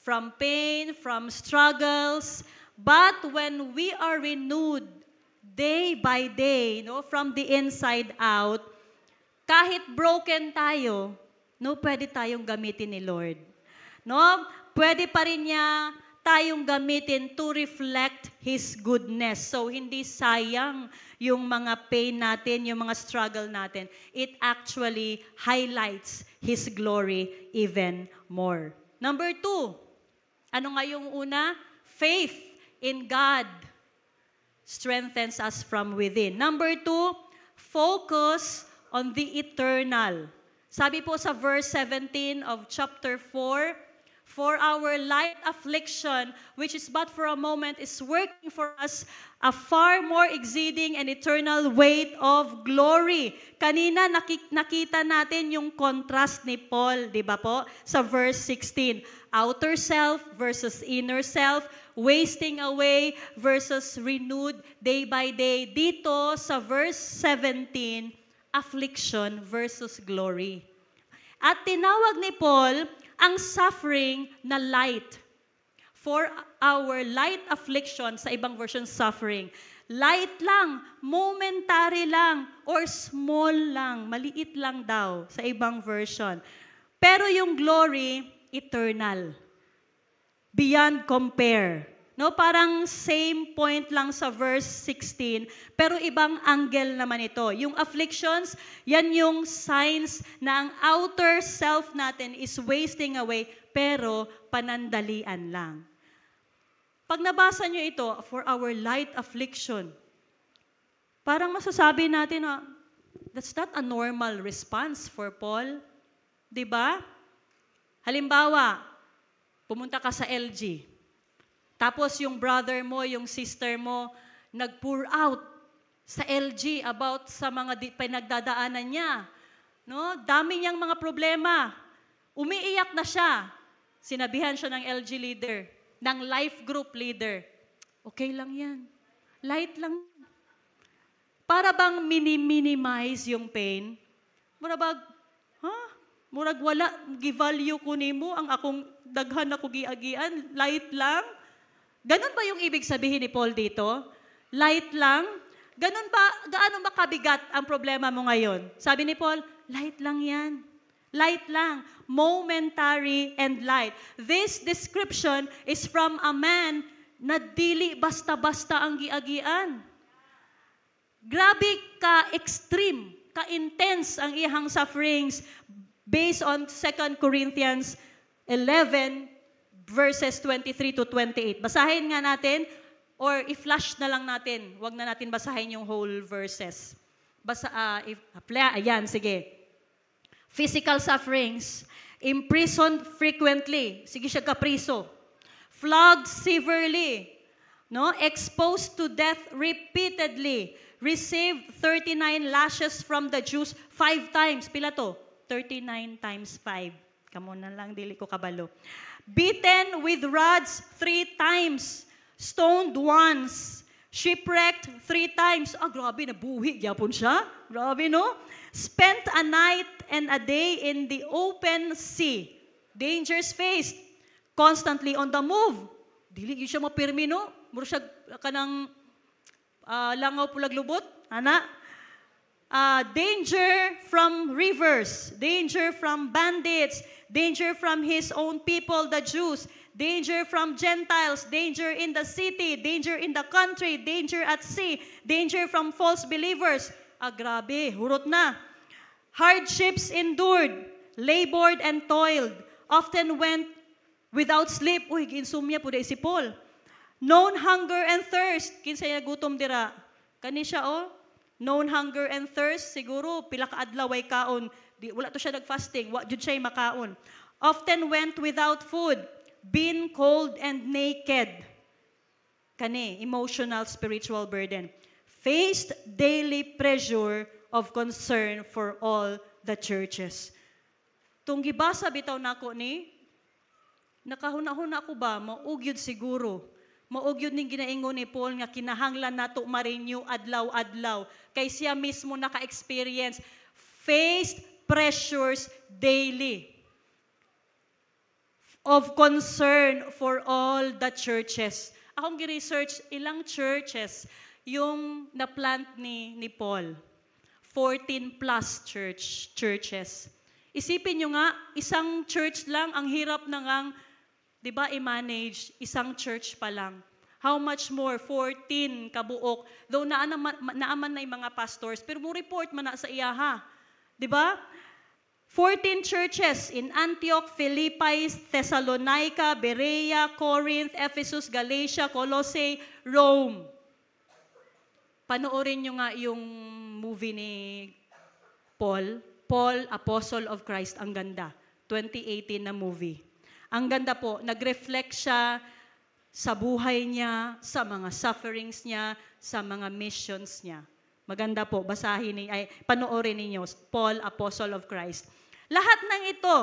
from pain, from struggles, but when we are renewed day by day, no, from the inside out, kahit broken tayo, no, pwede tayong gamitin ni Lord. No? Pwede pa rin niya tayong gamitin to reflect His goodness. So, hindi sayang yung mga pain natin, yung mga struggle natin. It actually highlights His glory even more. Number 2, ano nga yung una? Faith in God strengthens us from within. Number 2, focus on the eternal. Sabi po sa verse 17 of chapter 4, for our light affliction, which is but for a moment, is working for us a far more exceeding and eternal weight of glory. Kanina nakita natin yung contrast ni Paul, di ba po? Sa verse 16, outer self versus inner self, wasting away versus renewed day by day. Dito sa verse 17, affliction versus glory. At tinawag ni Paul ang suffering na light. For our light affliction, sa ibang version, suffering. Light lang, momentary lang, or small lang, maliit lang daw sa ibang version. Pero yung glory, eternal. Beyond compare. No, parang same point lang sa verse 16, pero ibang angle naman ito. Yung afflictions, yan yung signs na ang outer self natin is wasting away, pero panandalian lang. Pag nabasa nyo ito, for our light affliction, parang masasabi natin, that's not a normal response for Paul. Diba? Halimbawa, pumunta ka sa LG. Tapos yung brother mo, yung sister mo, nag-pour out sa LG about sa mga pinagdadaanan niya. No? Dami niyang mga problema. Umiiyak na siya. Sinabihan siya ng LG leader, ng life group leader. Okay lang yan. Light lang. Para bang minimize yung pain? Murag wala, givalue ko nimo ang akong daghan ako giagian, light lang. Ganun ba yung ibig sabihin ni Paul dito? Light lang? Ganun ba, gaano ba kabigat ang problema mo ngayon? Sabi ni Paul, light lang yan. Light lang. Momentary and light. This description is from a man na dili basta-basta ang giagian. Grabe ka-extreme, ka-intense ang iyang sufferings based on 2 Corinthians 11, verses 23 to 28. Basahin nga natin, or i-flash na lang natin. Huwag na natin basahin yung whole verses. Ayan, sige. Physical sufferings, imprisoned frequently. Sige siya kapriso. Flogged severely. No? Exposed to death repeatedly. Received 39 lashes from the Jews 5 times. Pila to? 39 times 5. Kamo na lang, dili ko kabalo. Beaten with rods 3 times. Stoned once. Shipwrecked 3 times. Grabe, nabuhi. Yapon siya. Grabe, no? Spent a night and a day in the open sea. Dangers faced. Constantly on the move. Dili yun siya mapirmi, no? Muro siya kanang langaw pulag lubot. Ana? danger from rivers, danger from bandits, danger from his own people, the Jews, danger from Gentiles, danger in the city, danger in the country, danger at sea, danger from false believers. Grabe, hurot na. Hardships endured, labored and toiled, often went without sleep. Uy, ginsumya po day si Paul. Known hunger and thirst. Kinsay na gutom dira. Kani siya, known hunger and thirst. Siguro, pila ka adlaw ay kaon. Wala to siya nag-fasting. Wa jud siya makaon. Often went without food. Been cold and naked. Kani, emotional, spiritual burden. Faced daily pressure of concern for all the churches. Tung gibasa bitaw nako ni, nakahuna-huna ko ba, maugyod siguro. Maugyod ning ginaingon ni Paul nga kinahanglan nato ma-renew adlaw-adlaw. Kay siya mismo naka-experience. Faced pressures daily of concern for all the churches. Akong gi-research ilang churches yung na-plant ni Paul. 14 plus churches. Isipin nyo nga, isang church lang, ang hirap na ngang, di ba, i-manage, isang church pa lang. How much more? 14 kabuok. Though naaman na yung mga pastors, pero mo report man na sa iyaha. Di ba? 14 churches in Antioch, Philippi, Thessalonica, Berea, Corinth, Ephesus, Galatia, Colossae, Rome. Panoorin nyo nga yung movie ni Paul, Apostle of Christ. Ang ganda. 2018 na movie. Ang ganda po, nag-reflect siya sa buhay niya, sa mga sufferings niya, sa mga missions niya. Maganda po, panoorin ninyo, Paul, Apostle of Christ. Lahat ng ito,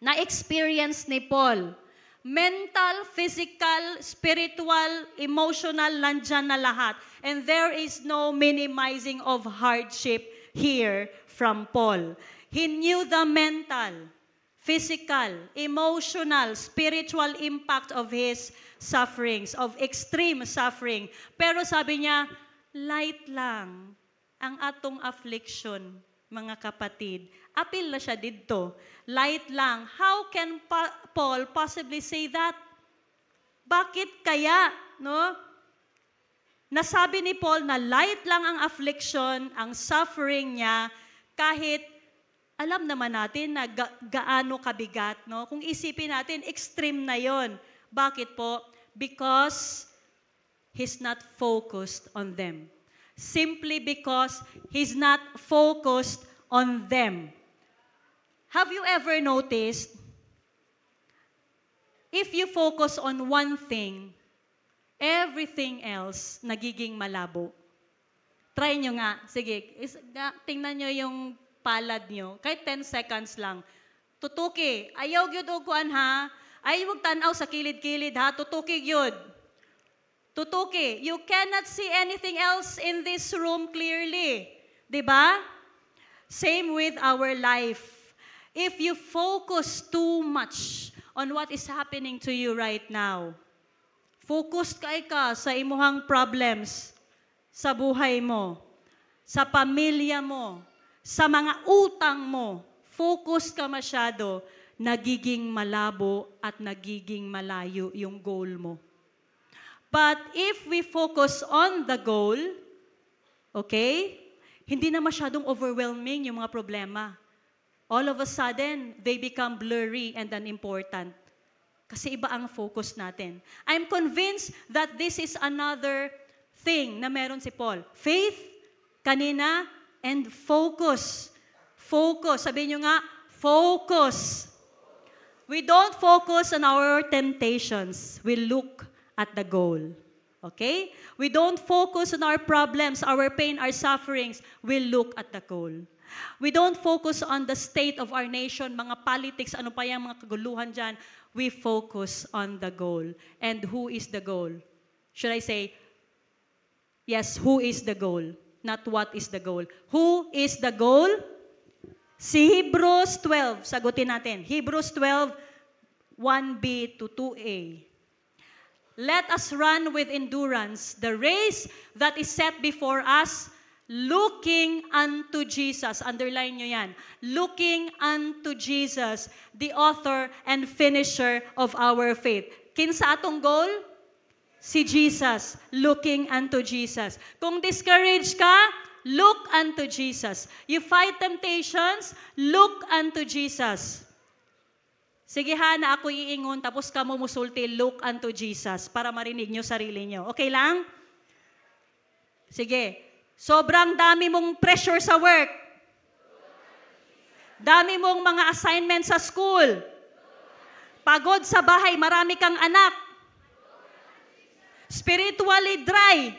na-experience ni Paul. Mental, physical, spiritual, emotional, nandyan na lahat. And there is no minimizing of hardship here from Paul. He knew the mental, physical, emotional, spiritual impact of his sufferings, of extreme suffering. Pero sabi niya, light lang ang atong affliction, mga kapatid. Apil na siya dito. Light lang. How can Paul possibly say that? Bakit kaya, no? Nasabi ni Paul na light lang ang affliction, ang suffering niya, kahit alam naman natin na gaano kabigat, no? Kung isipin natin, extreme na yon. Bakit po? Because he's not focused on them. Simply because he's not focused on them. Have you ever noticed, if you focus on one thing, everything else nagiging malabo? Try nyo nga. Sige, tingnan nyo yung palad nyo. Kahit 10 seconds lang. Tutuki. Ayaw gyud og kuan ha. Ayaw huwag tanaw sa kilid-kilid ha. Tutuki gyud. Tutuki. You cannot see anything else in this room clearly. Diba? Same with our life. If you focus too much on what is happening to you right now, focus ka sa imuhang problems, sa buhay mo, sa pamilya mo, sa mga utang mo, focus ka masyado, nagiging malabo at nagiging malayo yung goal mo. But if we focus on the goal, okay, hindi na masyadong overwhelming yung mga problema. All of a sudden, they become blurry and unimportant. Kasi iba ang focus natin. I'm convinced that this is another thing na meron si Paul. Faith, kanina, and focus. Focus. Sabihin nyo nga, focus. We don't focus on our temptations. We look at the goal. Okay? We don't focus on our problems, our pain, our sufferings. We look at the goal. We don't focus on the state of our nation, mga politics, ano pa yung mga kaguluhan dyan. We focus on the goal. And who is the goal? Should I say, yes, who is the goal? Not what is the goal. Who is the goal? Si Hebrews 12, sagutin natin. Hebrews 12, 1b to 2a. Let us run with endurance the race that is set before us. looking unto Jesus. Underline nyo yan. Looking unto Jesus, the author and finisher of our faith. Kinsa atong goal? Si Jesus. Looking unto Jesus. Kung discouraged ka, look unto Jesus. You fight temptations, look unto Jesus. Sige ha, na ako iingon, tapos ka mo musulti, look unto Jesus, para marinig nyo sarili nyo. Okay lang? Sige. Sobrang dami mong pressure sa work. Dami mong mga assignment sa school. Pagod sa bahay, marami kang anak. Spiritually dry.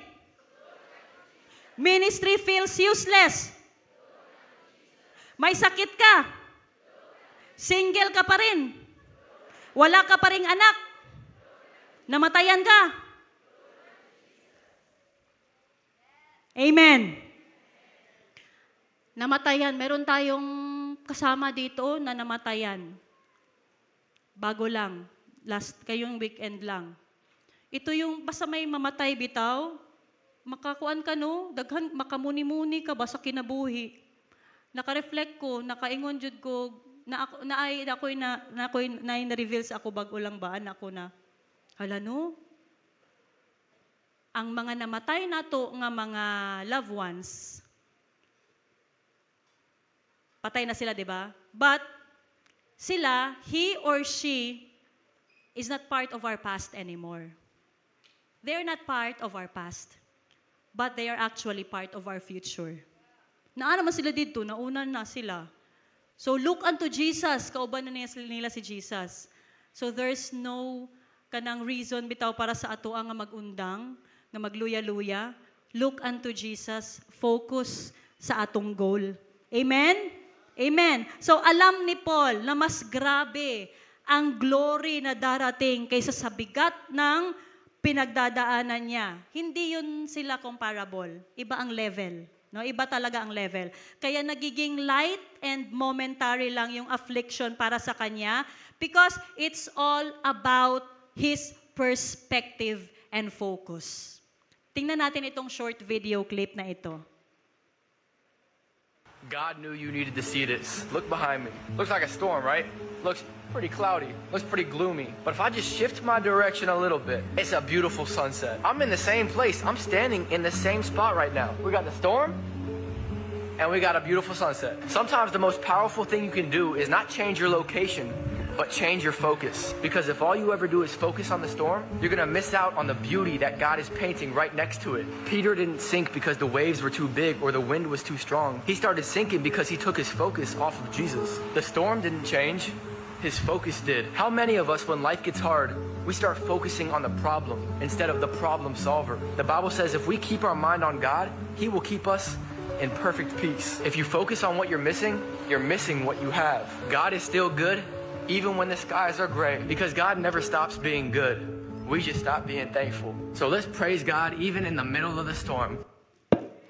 Ministry feels useless. May sakit ka. Single ka pa rin. Wala ka pa ring anak. Namatayan ka. Amen. Namatayan. Meron tayong kasama dito na namatayan. Bago lang. Kayong weekend lang. Ito yung basta may mamatay bitaw, makakuan ka no, daghan makamuni-muni ka ba sa kinabuhi. Naka-reflect ko, nakaingon jud ko na-reveal sa ako bago lang ba anak ko na. Hala no. Ang mga namatay nato nga mga loved ones, patay na sila, di ba? But sila, he or she is not part of our past anymore. They are not part of our past, but they are actually part of our future. Naman sila dito, nauna na sila. So look unto Jesus, kauban na nila si Jesus. So there's no kanang reason bitaw para sa ato ang magundang, nga magluya-luya. Look unto Jesus, focus sa atong goal. Amen? Amen. So alam ni Paul na mas grabe ang glory na darating kaysa sa bigat ng pinagdadaanan niya. Hindi yun sila comparable. Iba ang level. No? Iba talaga ang level. Kaya nagiging light and momentary lang yung affliction para sa kanya because it's all about his perspective and focus. Tingnan natin itong short video clip na ito. God knew you needed to see this. Look behind me. Looks like a storm, right? Looks pretty cloudy. Looks pretty gloomy. But if I just shift my direction a little bit, it's a beautiful sunset. I'm in the same place. I'm standing in the same spot right now. We got the storm, and we got a beautiful sunset. Sometimes the most powerful thing you can do is not change your location, but change your focus. Because if all you ever do is focus on the storm, you're going to miss out on the beauty that God is painting right next to it. Peter didn't sink because the waves were too big or the wind was too strong. He started sinking because he took his focus off of Jesus. The storm didn't change. His focus did. How many of us, when life gets hard, we start focusing on the problem instead of the problem solver? The Bible says if we keep our mind on God, He will keep us in perfect peace. If you focus on what you're missing what you have. God is still good, even when the skies are gray, because God never stops being good. We just stop being thankful. So let's praise God even in the middle of the storm.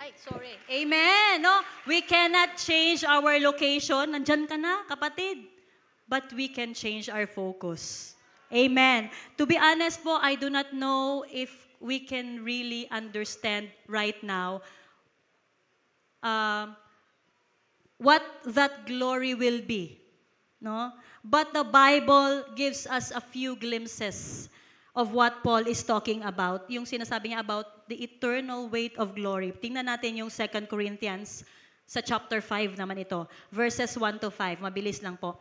Ay, sorry. Amen. No, we cannot change our location. Nandyan ka na, kapatid. But we can change our focus. Amen. To be honest po, I do not know if we can really understand right now what that glory will be. No? But the Bible gives us a few glimpses of what Paul is talking about. Yung sinasabi niya about the eternal weight of glory. Tingnan natin yung 2 Corinthians sa chapter 5 naman ito. Verses 1 to 5. Mabilis lang po.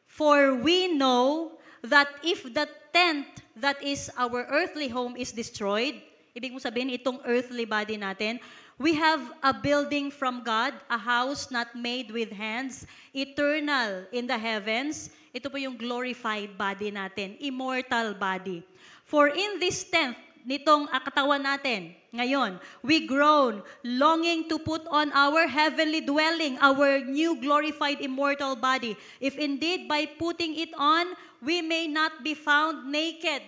For we know that if the tent that is our earthly home is destroyed, ibig mo sabihin itong earthly body natin, we have a building from God, a house not made with hands, eternal in the heavens. Ito po yung glorified body natin, immortal body. For in this tent, nitong katawan natin, ngayon, we groan, longing to put on our heavenly dwelling, our new glorified immortal body. If indeed by putting it on, we may not be found naked.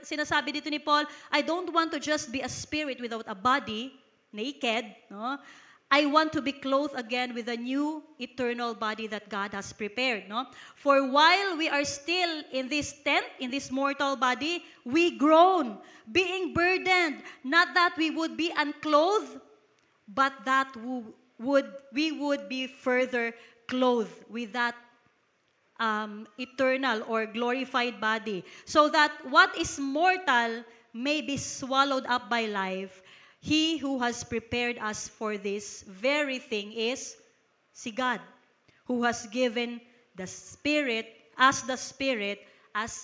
Sinasabi dito ni Paul, I don't want to just be a spirit without a body, naked, no? I want to be clothed again with a new eternal body that God has prepared, no? For while we are still in this tent, in this mortal body, we groan, being burdened, not that we would be unclothed, but that we would be further clothed with that eternal or glorified body, so that what is mortal may be swallowed up by life. He who has prepared us for this very thing is si God, who has given the Spirit as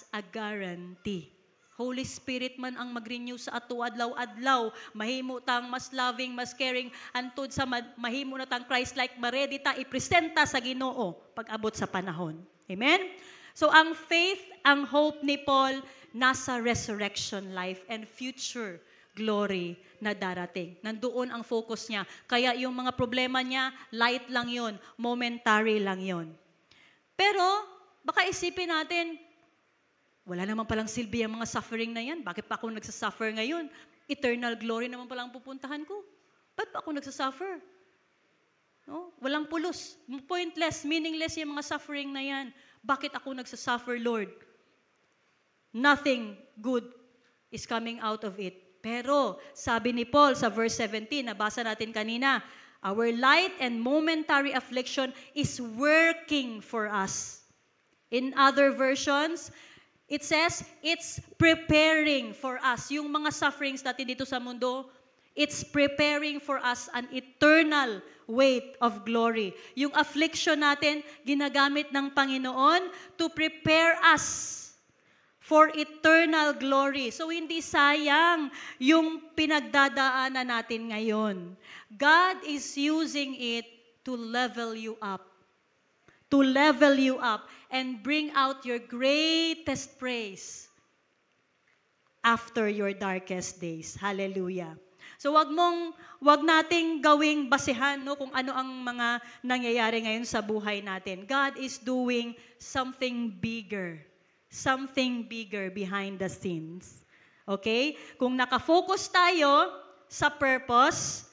a guarantee. Holy Spirit man ang mag-renew sa ato adlaw-adlaw, mahimo tang mas loving, mas caring, antud sa mahimo na tang Christ-like, maredy ta ipresenta sa Ginoo pag abot sa panahon. Amen? So ang faith, ang hope ni Paul, nasa resurrection life and future glory na darating. Nandoon ang focus niya. Kaya yung mga problema niya, light lang yon, momentary lang yon. Pero, baka isipin natin, wala naman palang silbi ang mga suffering na yan. Bakit pa ako nagsasuffer ngayon? Eternal glory naman palang pupuntahan ko. Ba't pa ako nagsasuffer? No? Walang pulos. Pointless, meaningless yung mga suffering na yan. Bakit ako nagsasuffer, Lord? Nothing good is coming out of it. Pero, sabi ni Paul sa verse 17, nabasa natin kanina, our light and momentary affliction is working for us. In other versions, it says, it's preparing for us. Yung mga sufferings natin dito sa mundo, it's preparing for us an eternal weight of glory. Yung affliction natin, ginagamit ng Panginoon to prepare us for eternal glory. So, hindi sayang yung pinagdadaanan natin ngayon. God is using it to level you up. To level you up and bring out your greatest praise after your darkest days. Hallelujah. So wag nating gawing basehan no kung ano ang mga nangyayari ngayon sa buhay natin. God is doing something bigger behind the scenes. Okay? Kung nakafocus tayo sa purpose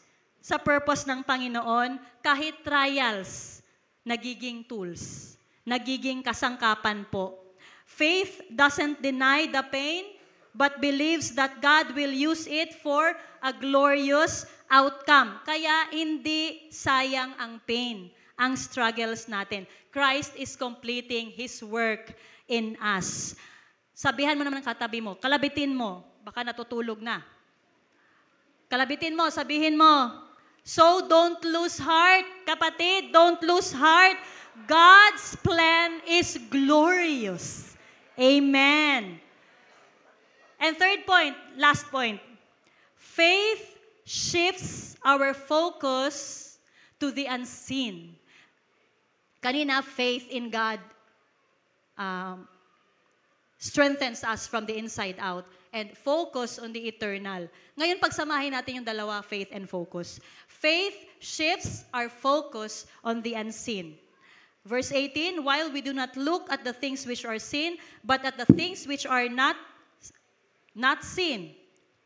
ng Panginoon, kahit trials, nagiging tools, nagiging kasangkapan po. Faith doesn't deny the pain, but believes that God will use it for a glorious outcome. Kaya hindi sayang ang pain, ang struggles natin. Christ is completing His work in us. Sabihan mo naman ng katabi mo, kalabitin mo, baka natutulog na. Kalabitin mo, sabihin mo, so don't lose heart, kapatid, don't lose heart. God's plan is glorious. Amen. And third point, last point. Faith shifts our focus to the unseen. Kanina, faith in God strengthens us from the inside out and focus on the eternal. Ngayon, pagsamahin natin yung dalawa, faith and focus. Faith shifts our focus on the unseen. Verse 18, while we do not look at the things which are seen, but at the things which are not seen.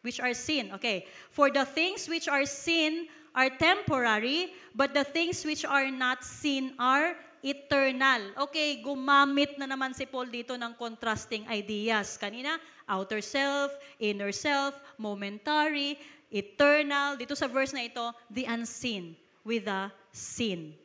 Which are seen. Okay. For the things which are seen are temporary, but the things which are not seen are eternal. Okay, gumamit na naman si Paul dito ng contrasting ideas. Kanina, outer self, inner self, momentary, eternal. Dito sa verse na ito, the unseen with the seen.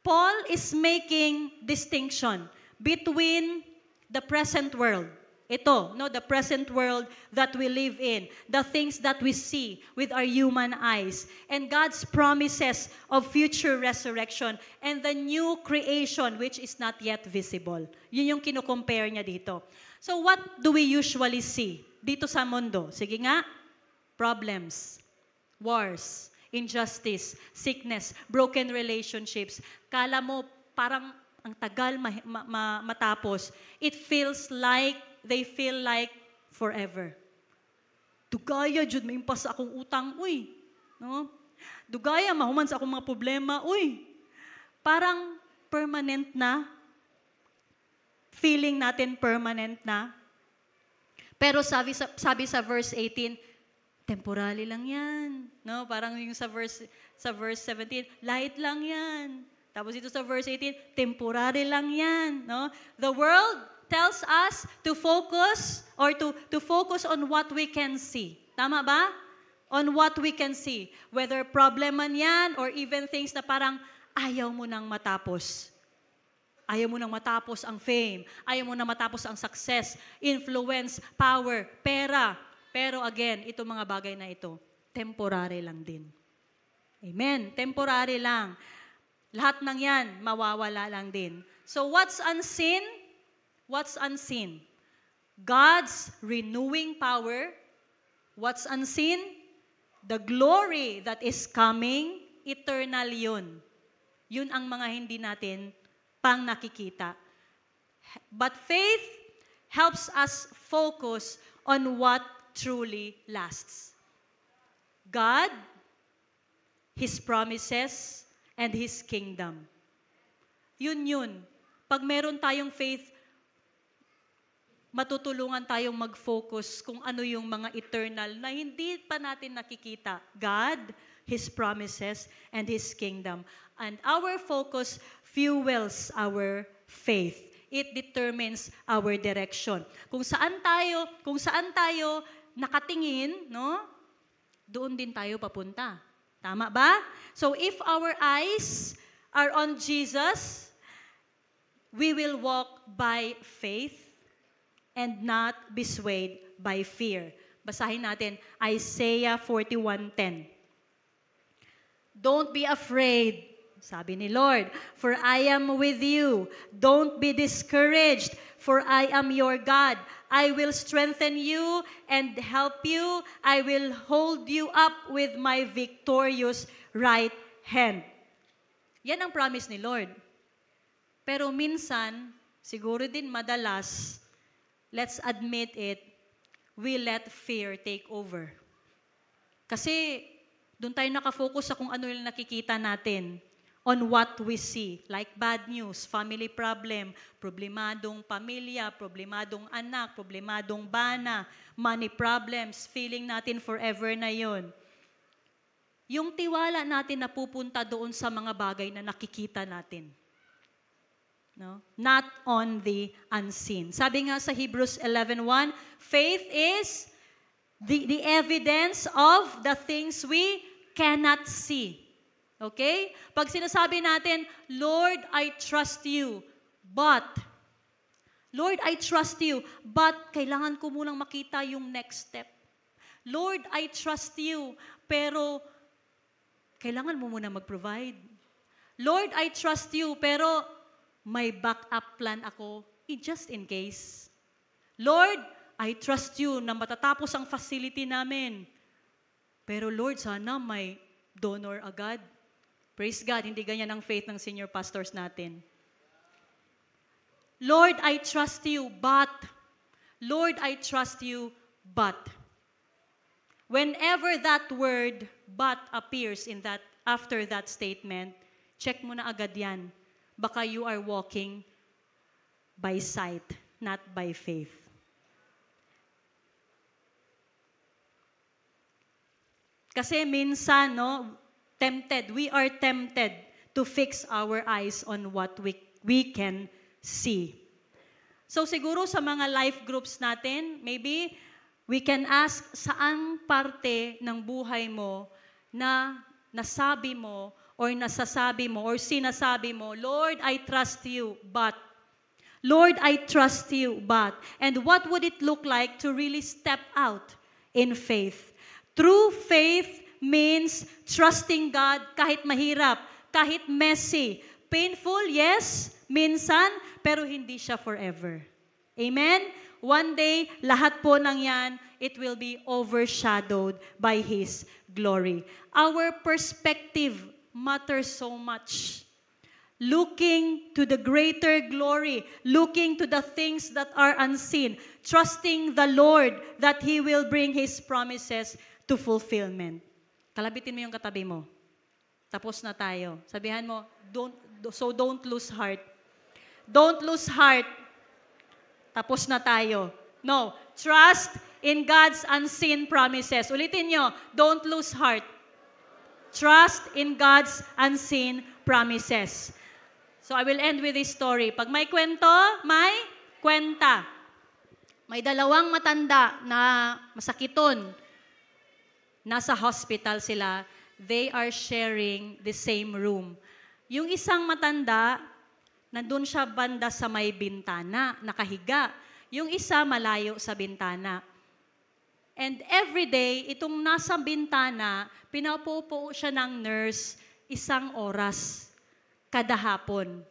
Paul is making distinction between the present world. Ito, no, the present world that we live in, the things that we see with our human eyes, and God's promises of future resurrection and the new creation which is not yet visible. Yun yung kino-compare niya dito. So what do we usually see dito sa mundo? Sige nga, problems, wars, injustice, sickness, broken relationships. Kala mo parang ang tagal matapos. It feels like they feel like forever. Dugaya, jud, may impas akong utang, uy. No? Dugaya, mahuman sa akong mga problema, uy. Parang permanent na. Feeling natin permanent na. Pero sabi sa verse 18, temporary lang yan. No? Parang yung sa verse 17, light lang yan. Tapos ito sa verse 18, temporary lang yan. No? The world tells us to focus or to focus on what we can see. Tama ba? on what we can see. Whether problem man yan or even things na parang ayaw mo nang matapos. Ayaw mo nang matapos ang fame. Ayaw mo nang matapos ang success, influence, power, pera. Pero again, itong mga bagay na ito, temporary lang din. Amen. Temporary lang. Lahat ng yan, mawawala lang din. So what's unseen? What's unseen? God's renewing power. What's unseen? The glory that is coming, eternal yun. Yun ang mga hindi natin pang nakikita. But faith helps us focus on what truly lasts. God, His promises, and His kingdom. Yun. Pag meron tayong faith, matutulungan tayong mag-focus kung ano yung mga eternal na hindi pa natin nakikita. God, His promises, and His kingdom. And our focus fuels our faith. It determines our direction. Kung saan tayo nakatingin, no? Doon din tayo papunta. Tama ba? So if our eyes are on Jesus, we will walk by faith and not be swayed by fear. Basahin natin Isaiah 41:10. Don't be afraid, sabi ni Lord, for I am with you. Don't be discouraged, for I am your God. I will strengthen you and help you. I will hold you up with my victorious right hand. Yan ang promise ni Lord. Pero minsan, siguro din madalas, let's admit it, we let fear take over. Kasi doon tayo nakafocus sa kung ano yung nakikita natin, on what we see, like bad news, family problem, problemadong pamilya, problemadong anak, problemadong bana, money problems, feeling natin forever na yon. Yung tiwala natin napupunta doon sa mga bagay na nakikita natin. No? Not on the unseen. Sabi nga sa Hebrews 11:1, faith is the evidence of the things we cannot see. Okay? Pag sinasabi natin, Lord, I trust you, but, Lord, I trust you, but kailangan ko munang makita yung next step. Lord, I trust you, pero kailangan mo muna mag-provide. Lord, I trust you, pero may backup plan ako, just in case. Lord, I trust you na matatapos ang facility namin. Pero Lord, sana may donor agad. Praise God, hindi ganyan ang faith ng senior pastors natin. Lord, I trust you, but. Lord, I trust you, but. Whenever that word, but, appears in that, after that statement, check mo na agad yan. Baka you are walking by sight, not by faith. Kasi minsan, no, we are tempted to fix our eyes on what we can see. So siguro sa mga life groups natin, maybe we can ask saang parte ng buhay mo na nasabi mo or nasasabi mo or sinasabi mo, Lord, I trust you, but. Lord, I trust you, but. And what would it look like to really step out in faith? True faith means trusting God kahit mahirap, kahit messy. Painful, yes, minsan, pero hindi siya forever. Amen? One day, lahat po ng yan, it will be overshadowed by His glory. Our perspective matters so much. Looking to the greater glory, looking to the things that are unseen, trusting the Lord that He will bring His promises to fulfillment. Kalabitin mo yung katabi mo. Tapos na tayo. Sabihan mo, don't lose heart. Don't lose heart. Tapos na tayo. No. Trust in God's unseen promises. Ulitin nyo, don't lose heart. Trust in God's unseen promises. So I will end with this story. Pag may kwento, may kwenta. May dalawang matanda na masakiton. nasa hospital sila, they are sharing the same room. Yung isang matanda, nandun siya banda sa may bintana, nakahiga. Yung isa malayo sa bintana. And every day, itong nasa bintana, pinapupo siya ng nurse 1 oras kada hapon.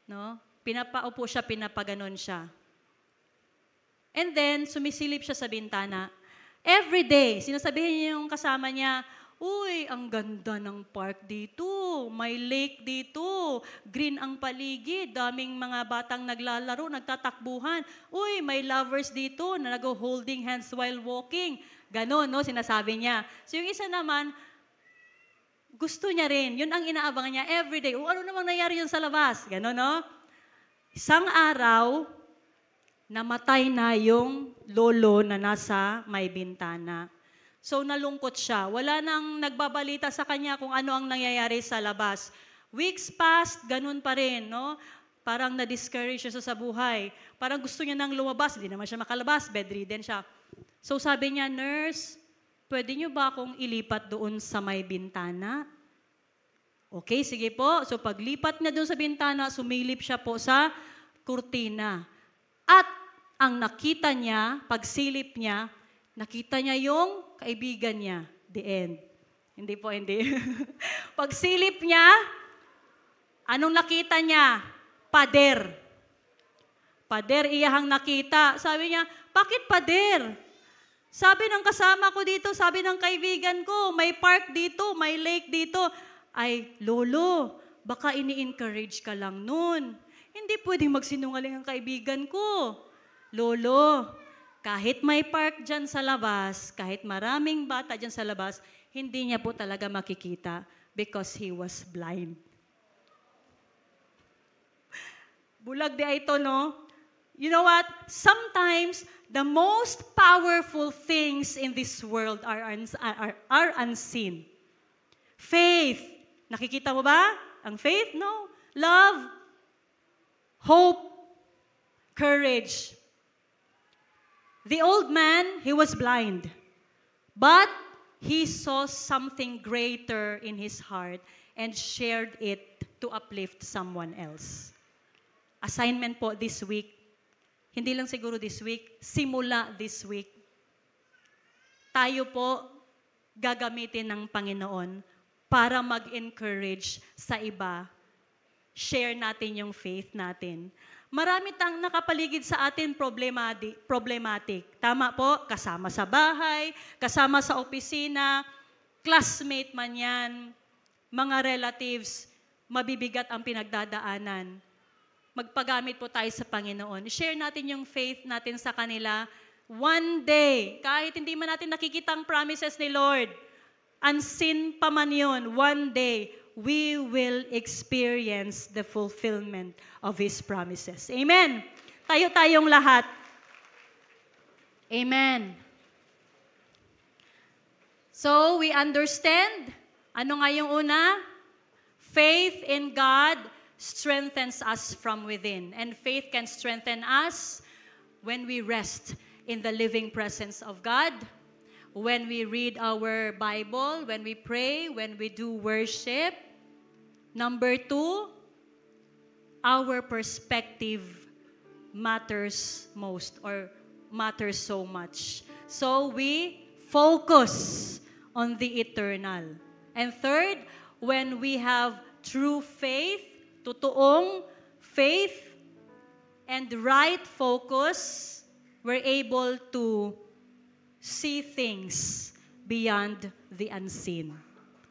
No? Pinapaupo siya, pinapaganon siya. And then, sumisilip siya sa bintana. Every day, sinasabihin niya yung kasama niya, uy, ang ganda ng park dito, may lake dito, green ang paligid, daming mga batang naglalaro, nagtatakbuhan. Uy, may lovers dito na nag-holding hands while walking. Ganon, no, sinasabi niya. So yung isa naman, gusto niya rin, yun ang inaabangan niya everyday. O ano namang nangyari yun sa labas? Ganon, no? Isang araw, namatay na yung lolo na nasa may bintana. So nalungkot siya. Wala nang nagbabalita sa kanya kung ano ang nangyayari sa labas. Weeks passed, ganun pa rin, no? Parang na-discourage siya sa buhay. Parang gusto niya nang lumabas, hindi naman siya makalabas, bedridden siya. So sabi niya, nurse, pwede niyo ba akong ilipat doon sa may bintana? Okay, sige po. So paglipat niya doon sa bintana, sumilip siya po sa kurtina. At ang nakita niya, pagsilip niya, nakita niya yung kaibigan niya. The end. Hindi po, hindi. Pagsilip niya, anong nakita niya? Pader. Pader iyahang nakita. Sabi niya, bakit pader? Sabi ng kasama ko dito, sabi ng kaibigan ko, may park dito, may lake dito. Ay, lolo, baka ini-encourage ka lang nun. Hindi pwedeng magsinungaling ang kaibigan ko. Lolo, kahit may park dyan sa labas, kahit maraming bata dyan sa labas, hindi niya po talaga makikita because he was blind. Bulag di ito, no? You know what? Sometimes, the most powerful things in this world are unseen. Faith. Nakikita mo ba? Ang faith? No. Love. Hope. Courage. The old man, he was blind. But he saw something greater in his heart and shared it to uplift someone else. Assignment po this week. Hindi lang siguro this week, simula this week. Tayo po gagamitin ng Panginoon para mag-encourage sa iba. Share natin yung faith natin. Marami tang nakapaligid sa atin problematic. Tama po, kasama sa bahay, kasama sa opisina, classmate man yan, mga relatives, mabibigat ang pinagdadaanan. Magpagamit po tayo sa Panginoon. Share natin yung faith natin sa kanila. One day, kahit hindi man natin nakikita ang promises ni Lord, unseen pa man yun, one day, we will experience the fulfillment of His promises. Amen. Tayo-tayong lahat. Amen. So, we understand. Ano nga yung una? Faith in God strengthens us from within. And faith can strengthen us when we rest in the living presence of God, when we read our Bible, when we pray, when we do worship. Number 2, our perspective matters most or matters so much. So we focus on the eternal. And third, when we have true faith, totoong faith, and right focus, we're able to see things beyond the unseen.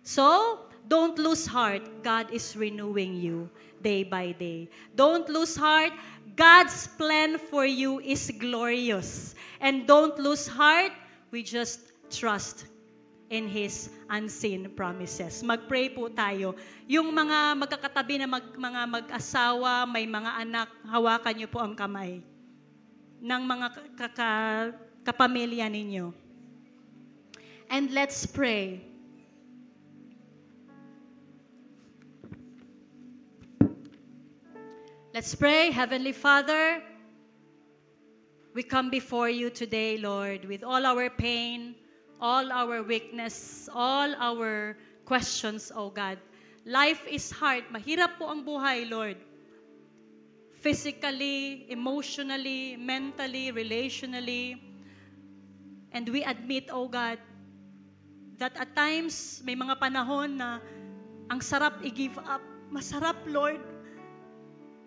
So, don't lose heart. God is renewing you day by day. Don't lose heart. God's plan for you is glorious. And don't lose heart. We just trust in His unseen promises. Mag-pray po tayo. Yung mga magkakatabi na mga mag-asawa, may mga anak, hawakan niyo po ang kamay ng mga kapamilya ninyo. And let's pray. Let's pray. Heavenly Father, we come before you today, Lord, with all our pain, all our weakness, all our questions, O God. Life is hard. Mahirap po ang buhay, Lord. Physically, emotionally, mentally, relationally. And we admit, O God, that at times, may mga panahon na ang sarap i-give up. Masarap, Lord,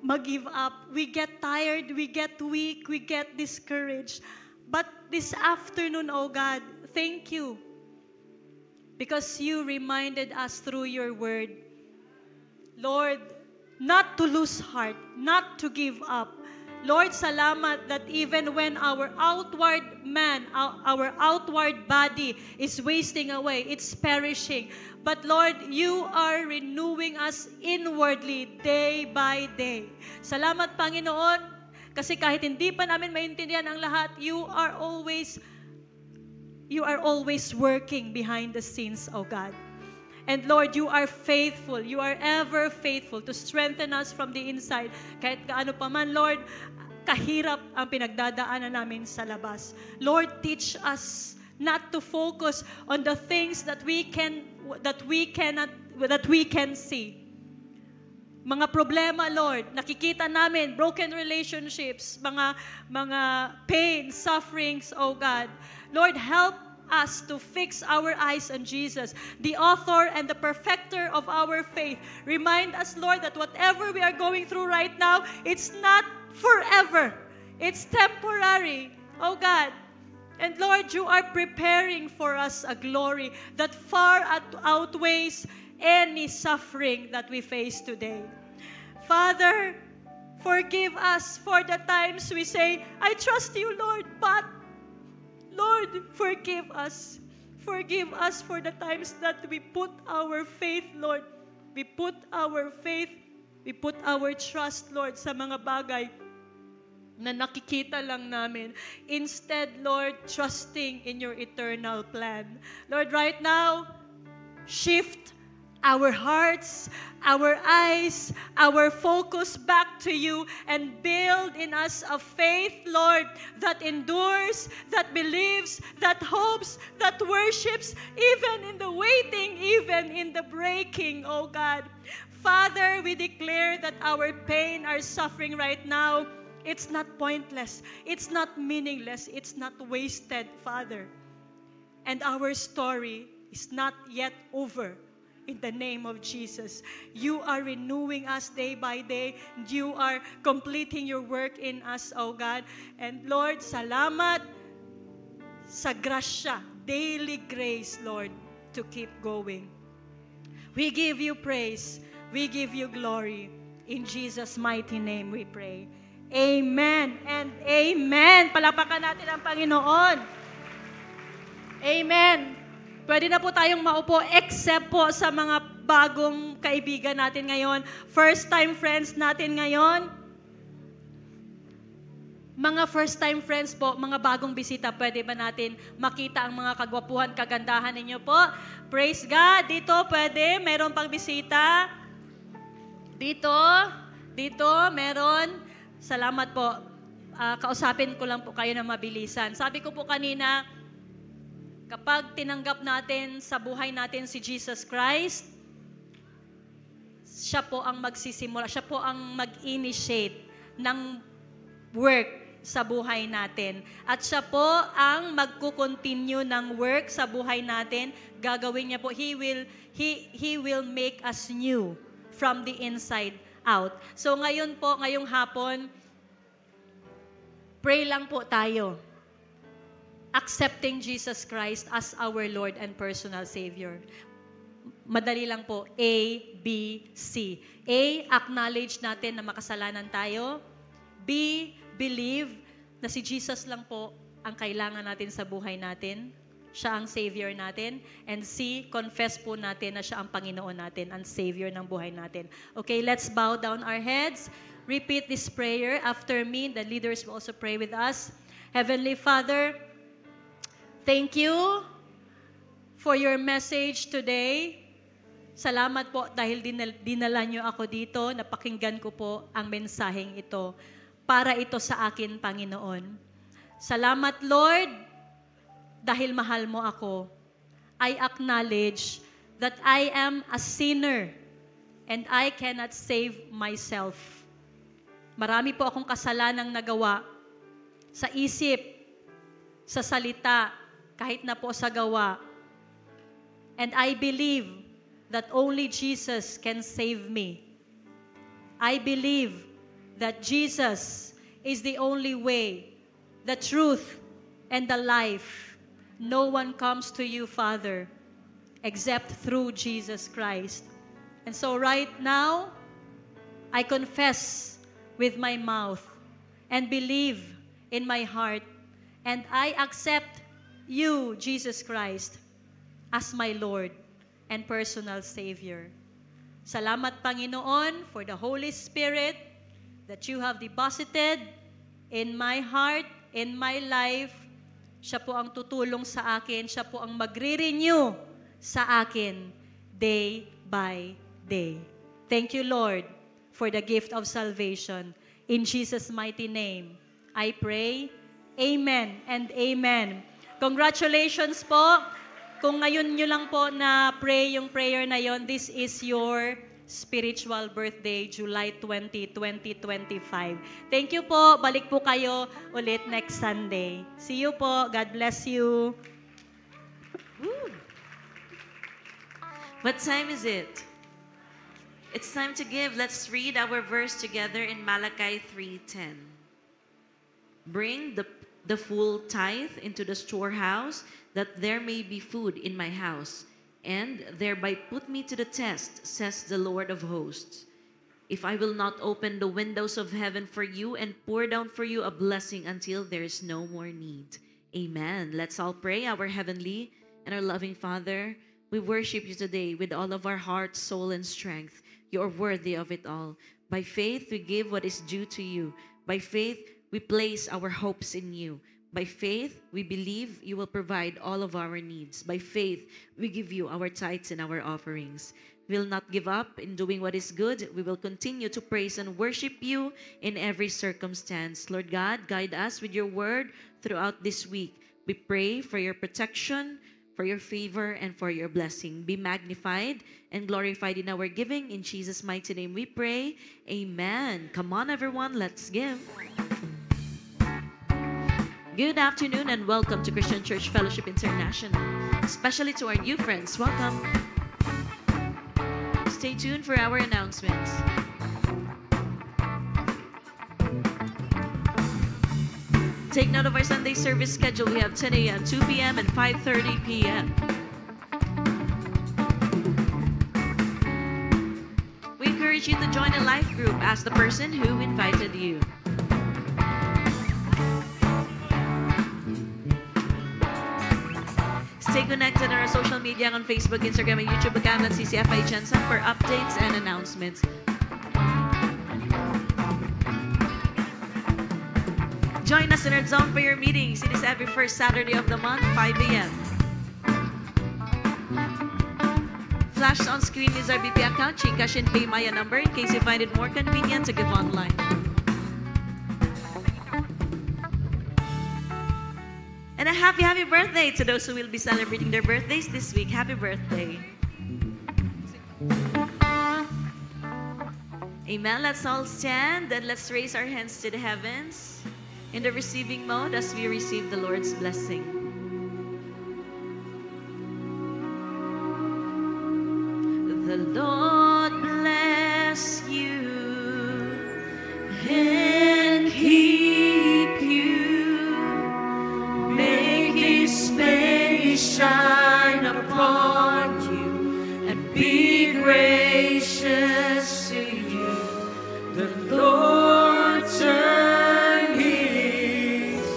mag-give up. We get tired, we get weak, we get discouraged. But this afternoon, O God, thank you. Because you reminded us through your word, Lord, not to lose heart, not to give up. Lord, salamat that even when our outward man, our outward body is wasting away, it's perishing. But Lord, you are renewing us inwardly day by day. Salamat, Panginoon, kasi kahit hindi pa namin maintindihan ang lahat, you are always working behind the scenes, oh God. And Lord, you are faithful. You are ever faithful to strengthen us from the inside. Kahit kaano pa man, Lord, kahirap ang pinagdadaanan namin sa labas. Lord, teach us not to focus on the things that we can see. Mga problema, Lord, nakikita namin, broken relationships, mga pain, sufferings, oh God. Lord, help us to fix our eyes on Jesus, the author and the perfecter of our faith. Remind us, Lord, that whatever we are going through right now, it's not forever. It's temporary, oh God. And Lord, you are preparing for us a glory that far outweighs any suffering that we face today. Father, forgive us for the times we say, I trust you, Lord, but Lord, forgive us. Forgive us for the times that we put our faith, Lord. We put our faith, we put our trust, Lord, sa mga bagay na nakikita lang namin. Instead, Lord, trusting in your eternal plan. Lord, right now, shift our hearts, our eyes, our focus back to you and build in us a faith, Lord, that endures, that believes, that hopes, that worships, even in the waiting, even in the breaking, oh God. Father, we declare that our pain, our suffering right now, it's not pointless, it's not meaningless, it's not wasted, Father. And our story is not yet over. In the name of Jesus, you are renewing us day by day. You are completing your work in us, oh God. And Lord, salamat sa grasya, daily grace, Lord, to keep going. We give you praise. We give you glory. In Jesus' mighty name we pray. Amen and amen. Palapakan natin ang Panginoon. Amen. Pwede na po tayong maupo except po sa mga bagong kaibigan natin ngayon. First-time friends natin ngayon. Mga first-time friends po, mga bagong bisita, pwede ba natin makita ang mga kagwapuhan, kagandahan ninyo po? Praise God. Dito, pwede. Meron pang bisita. Dito, meron. Salamat po. Kausapin ko lang po kayo na mabilisan. Sabi ko po kanina, kapag tinanggap natin sa buhay natin si Jesus Christ, siya po ang magsisimula, siya po ang mag-initiate ng work sa buhay natin. At siya po ang magkukontinue ng work sa buhay natin. Gagawin niya po, He will make us new from the inside out. So ngayon po, ngayong hapon, pray lang po tayo. Accepting Jesus Christ as our Lord and personal Savior. Madali lang po, A, B, C. A, acknowledge natin na makasalanan tayo. B, believe na si Jesus lang po ang kailangan natin sa buhay natin. Siya ang Savior natin. And C, confess po natin na siya ang Panginoon natin, ang Savior ng buhay natin. Okay, let's bow down our heads. Repeat this prayer after me. The leaders will also pray with us. Heavenly Father, thank you for your message today. Salamat po dahil dinala niyo ako dito, napakinggan ko po ang mensaheng ito. Para ito sa akin, Panginoon. Salamat, Lord, dahil mahal mo ako. I acknowledge that I am a sinner and I cannot save myself. Marami po akong kasalanang nagawa sa isip, sa salita, kahit na po sa gawa. And I believe that only Jesus can save me. I believe that Jesus is the only way, the truth, and the life. No one comes to you, Father, except through Jesus Christ. And so right now, I confess with my mouth and believe in my heart, and I accept you, Jesus Christ, as my Lord and personal Savior. Salamat, Panginoon, for the Holy Spirit that you have deposited in my heart, in my life. Siya po ang tutulong sa akin. Siya po ang magre-renew sa akin day by day. Thank you, Lord, for the gift of salvation. In Jesus' mighty name, I pray. Amen and amen. Congratulations po. Kung ngayon nyo lang po na pray yung prayer na yon, this is your spiritual birthday, July 20, 2025. Thank you po. Balik po kayo ulit next Sunday. See you po. God bless you. Woo. What time is it? It's time to give. Let's read our verse together in Malachi 3:10. Bring the full tithe into the storehouse, that there may be food in my house, and thereby put me to the test, says the Lord of hosts, if I will not open the windows of heaven for you and pour down for you a blessing until there is no more need. Amen. Let's all pray. Our heavenly and our loving Father, we worship you today with all of our heart, soul, and strength. You are worthy of it all. By faith, we give what is due to you. By faith, we place our hopes in you. By faith, we believe you will provide all of our needs. By faith, we give you our tithes and our offerings. We will not give up in doing what is good. We will continue to praise and worship you in every circumstance. Lord God, guide us with your word throughout this week. We pray for your protection, for your favor, and for your blessing. Be magnified and glorified in our giving. In Jesus' mighty name we pray. Amen. Come on, everyone, let's give. Good afternoon and welcome to Christian Church Fellowship International. Especially to our new friends, welcome. Stay tuned for our announcements. Take note of our Sunday service schedule. We have 10 a.m., 2 p.m., and 5:30 p.m. We encourage you to join a life group. Ask the person who invited you. Stay connected on our social media on Facebook, Instagram, and YouTube account at CCFI Jensen for updates and announcements. Join us in our zone for your meetings. It is every first Saturday of the month, 5 a.m. Flashed on screen is our BP account, GCash and PayMaya number in case you find it more convenient to give online. And a happy birthday to those who will be celebrating their birthdays this week. Happy birthday. Amen. Let's all stand and let's raise our hands to the heavens in the receiving mode as we receive the Lord's blessing. The Lord bless you and keep you. Make His face shine upon you and be gracious to you. The Lord turn His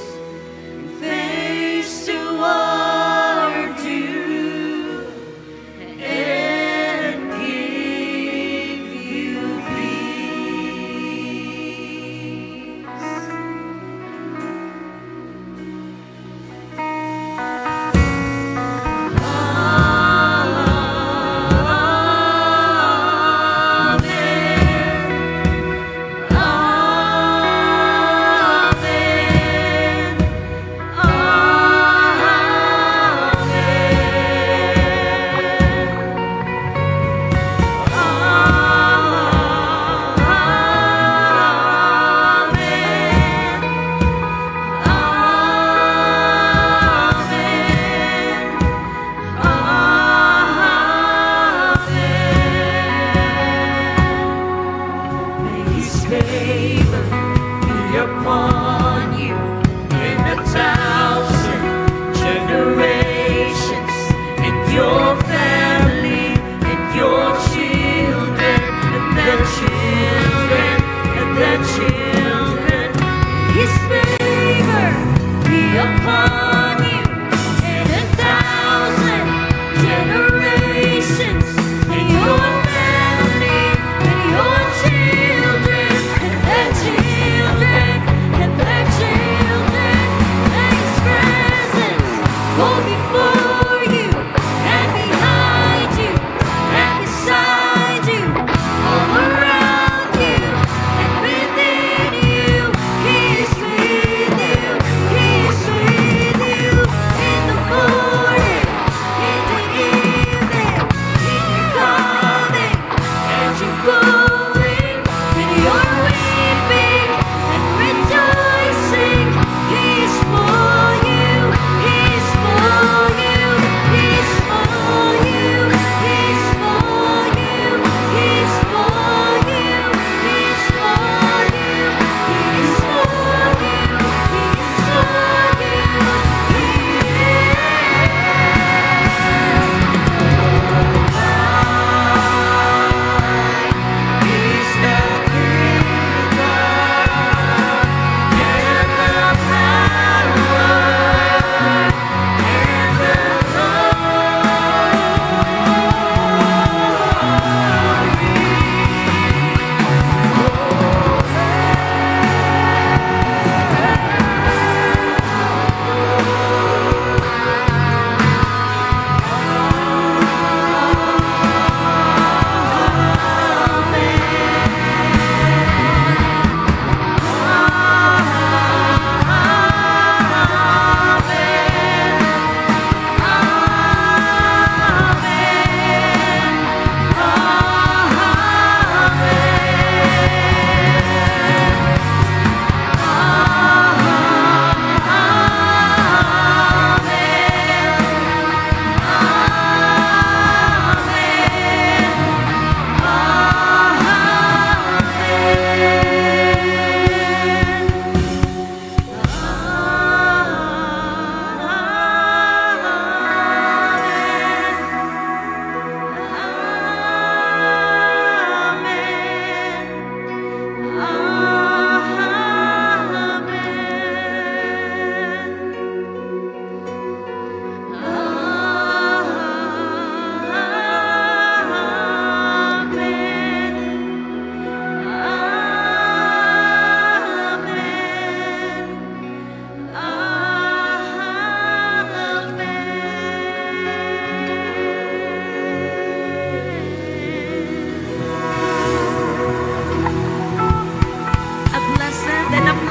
face toward you and give you peace.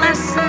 blessed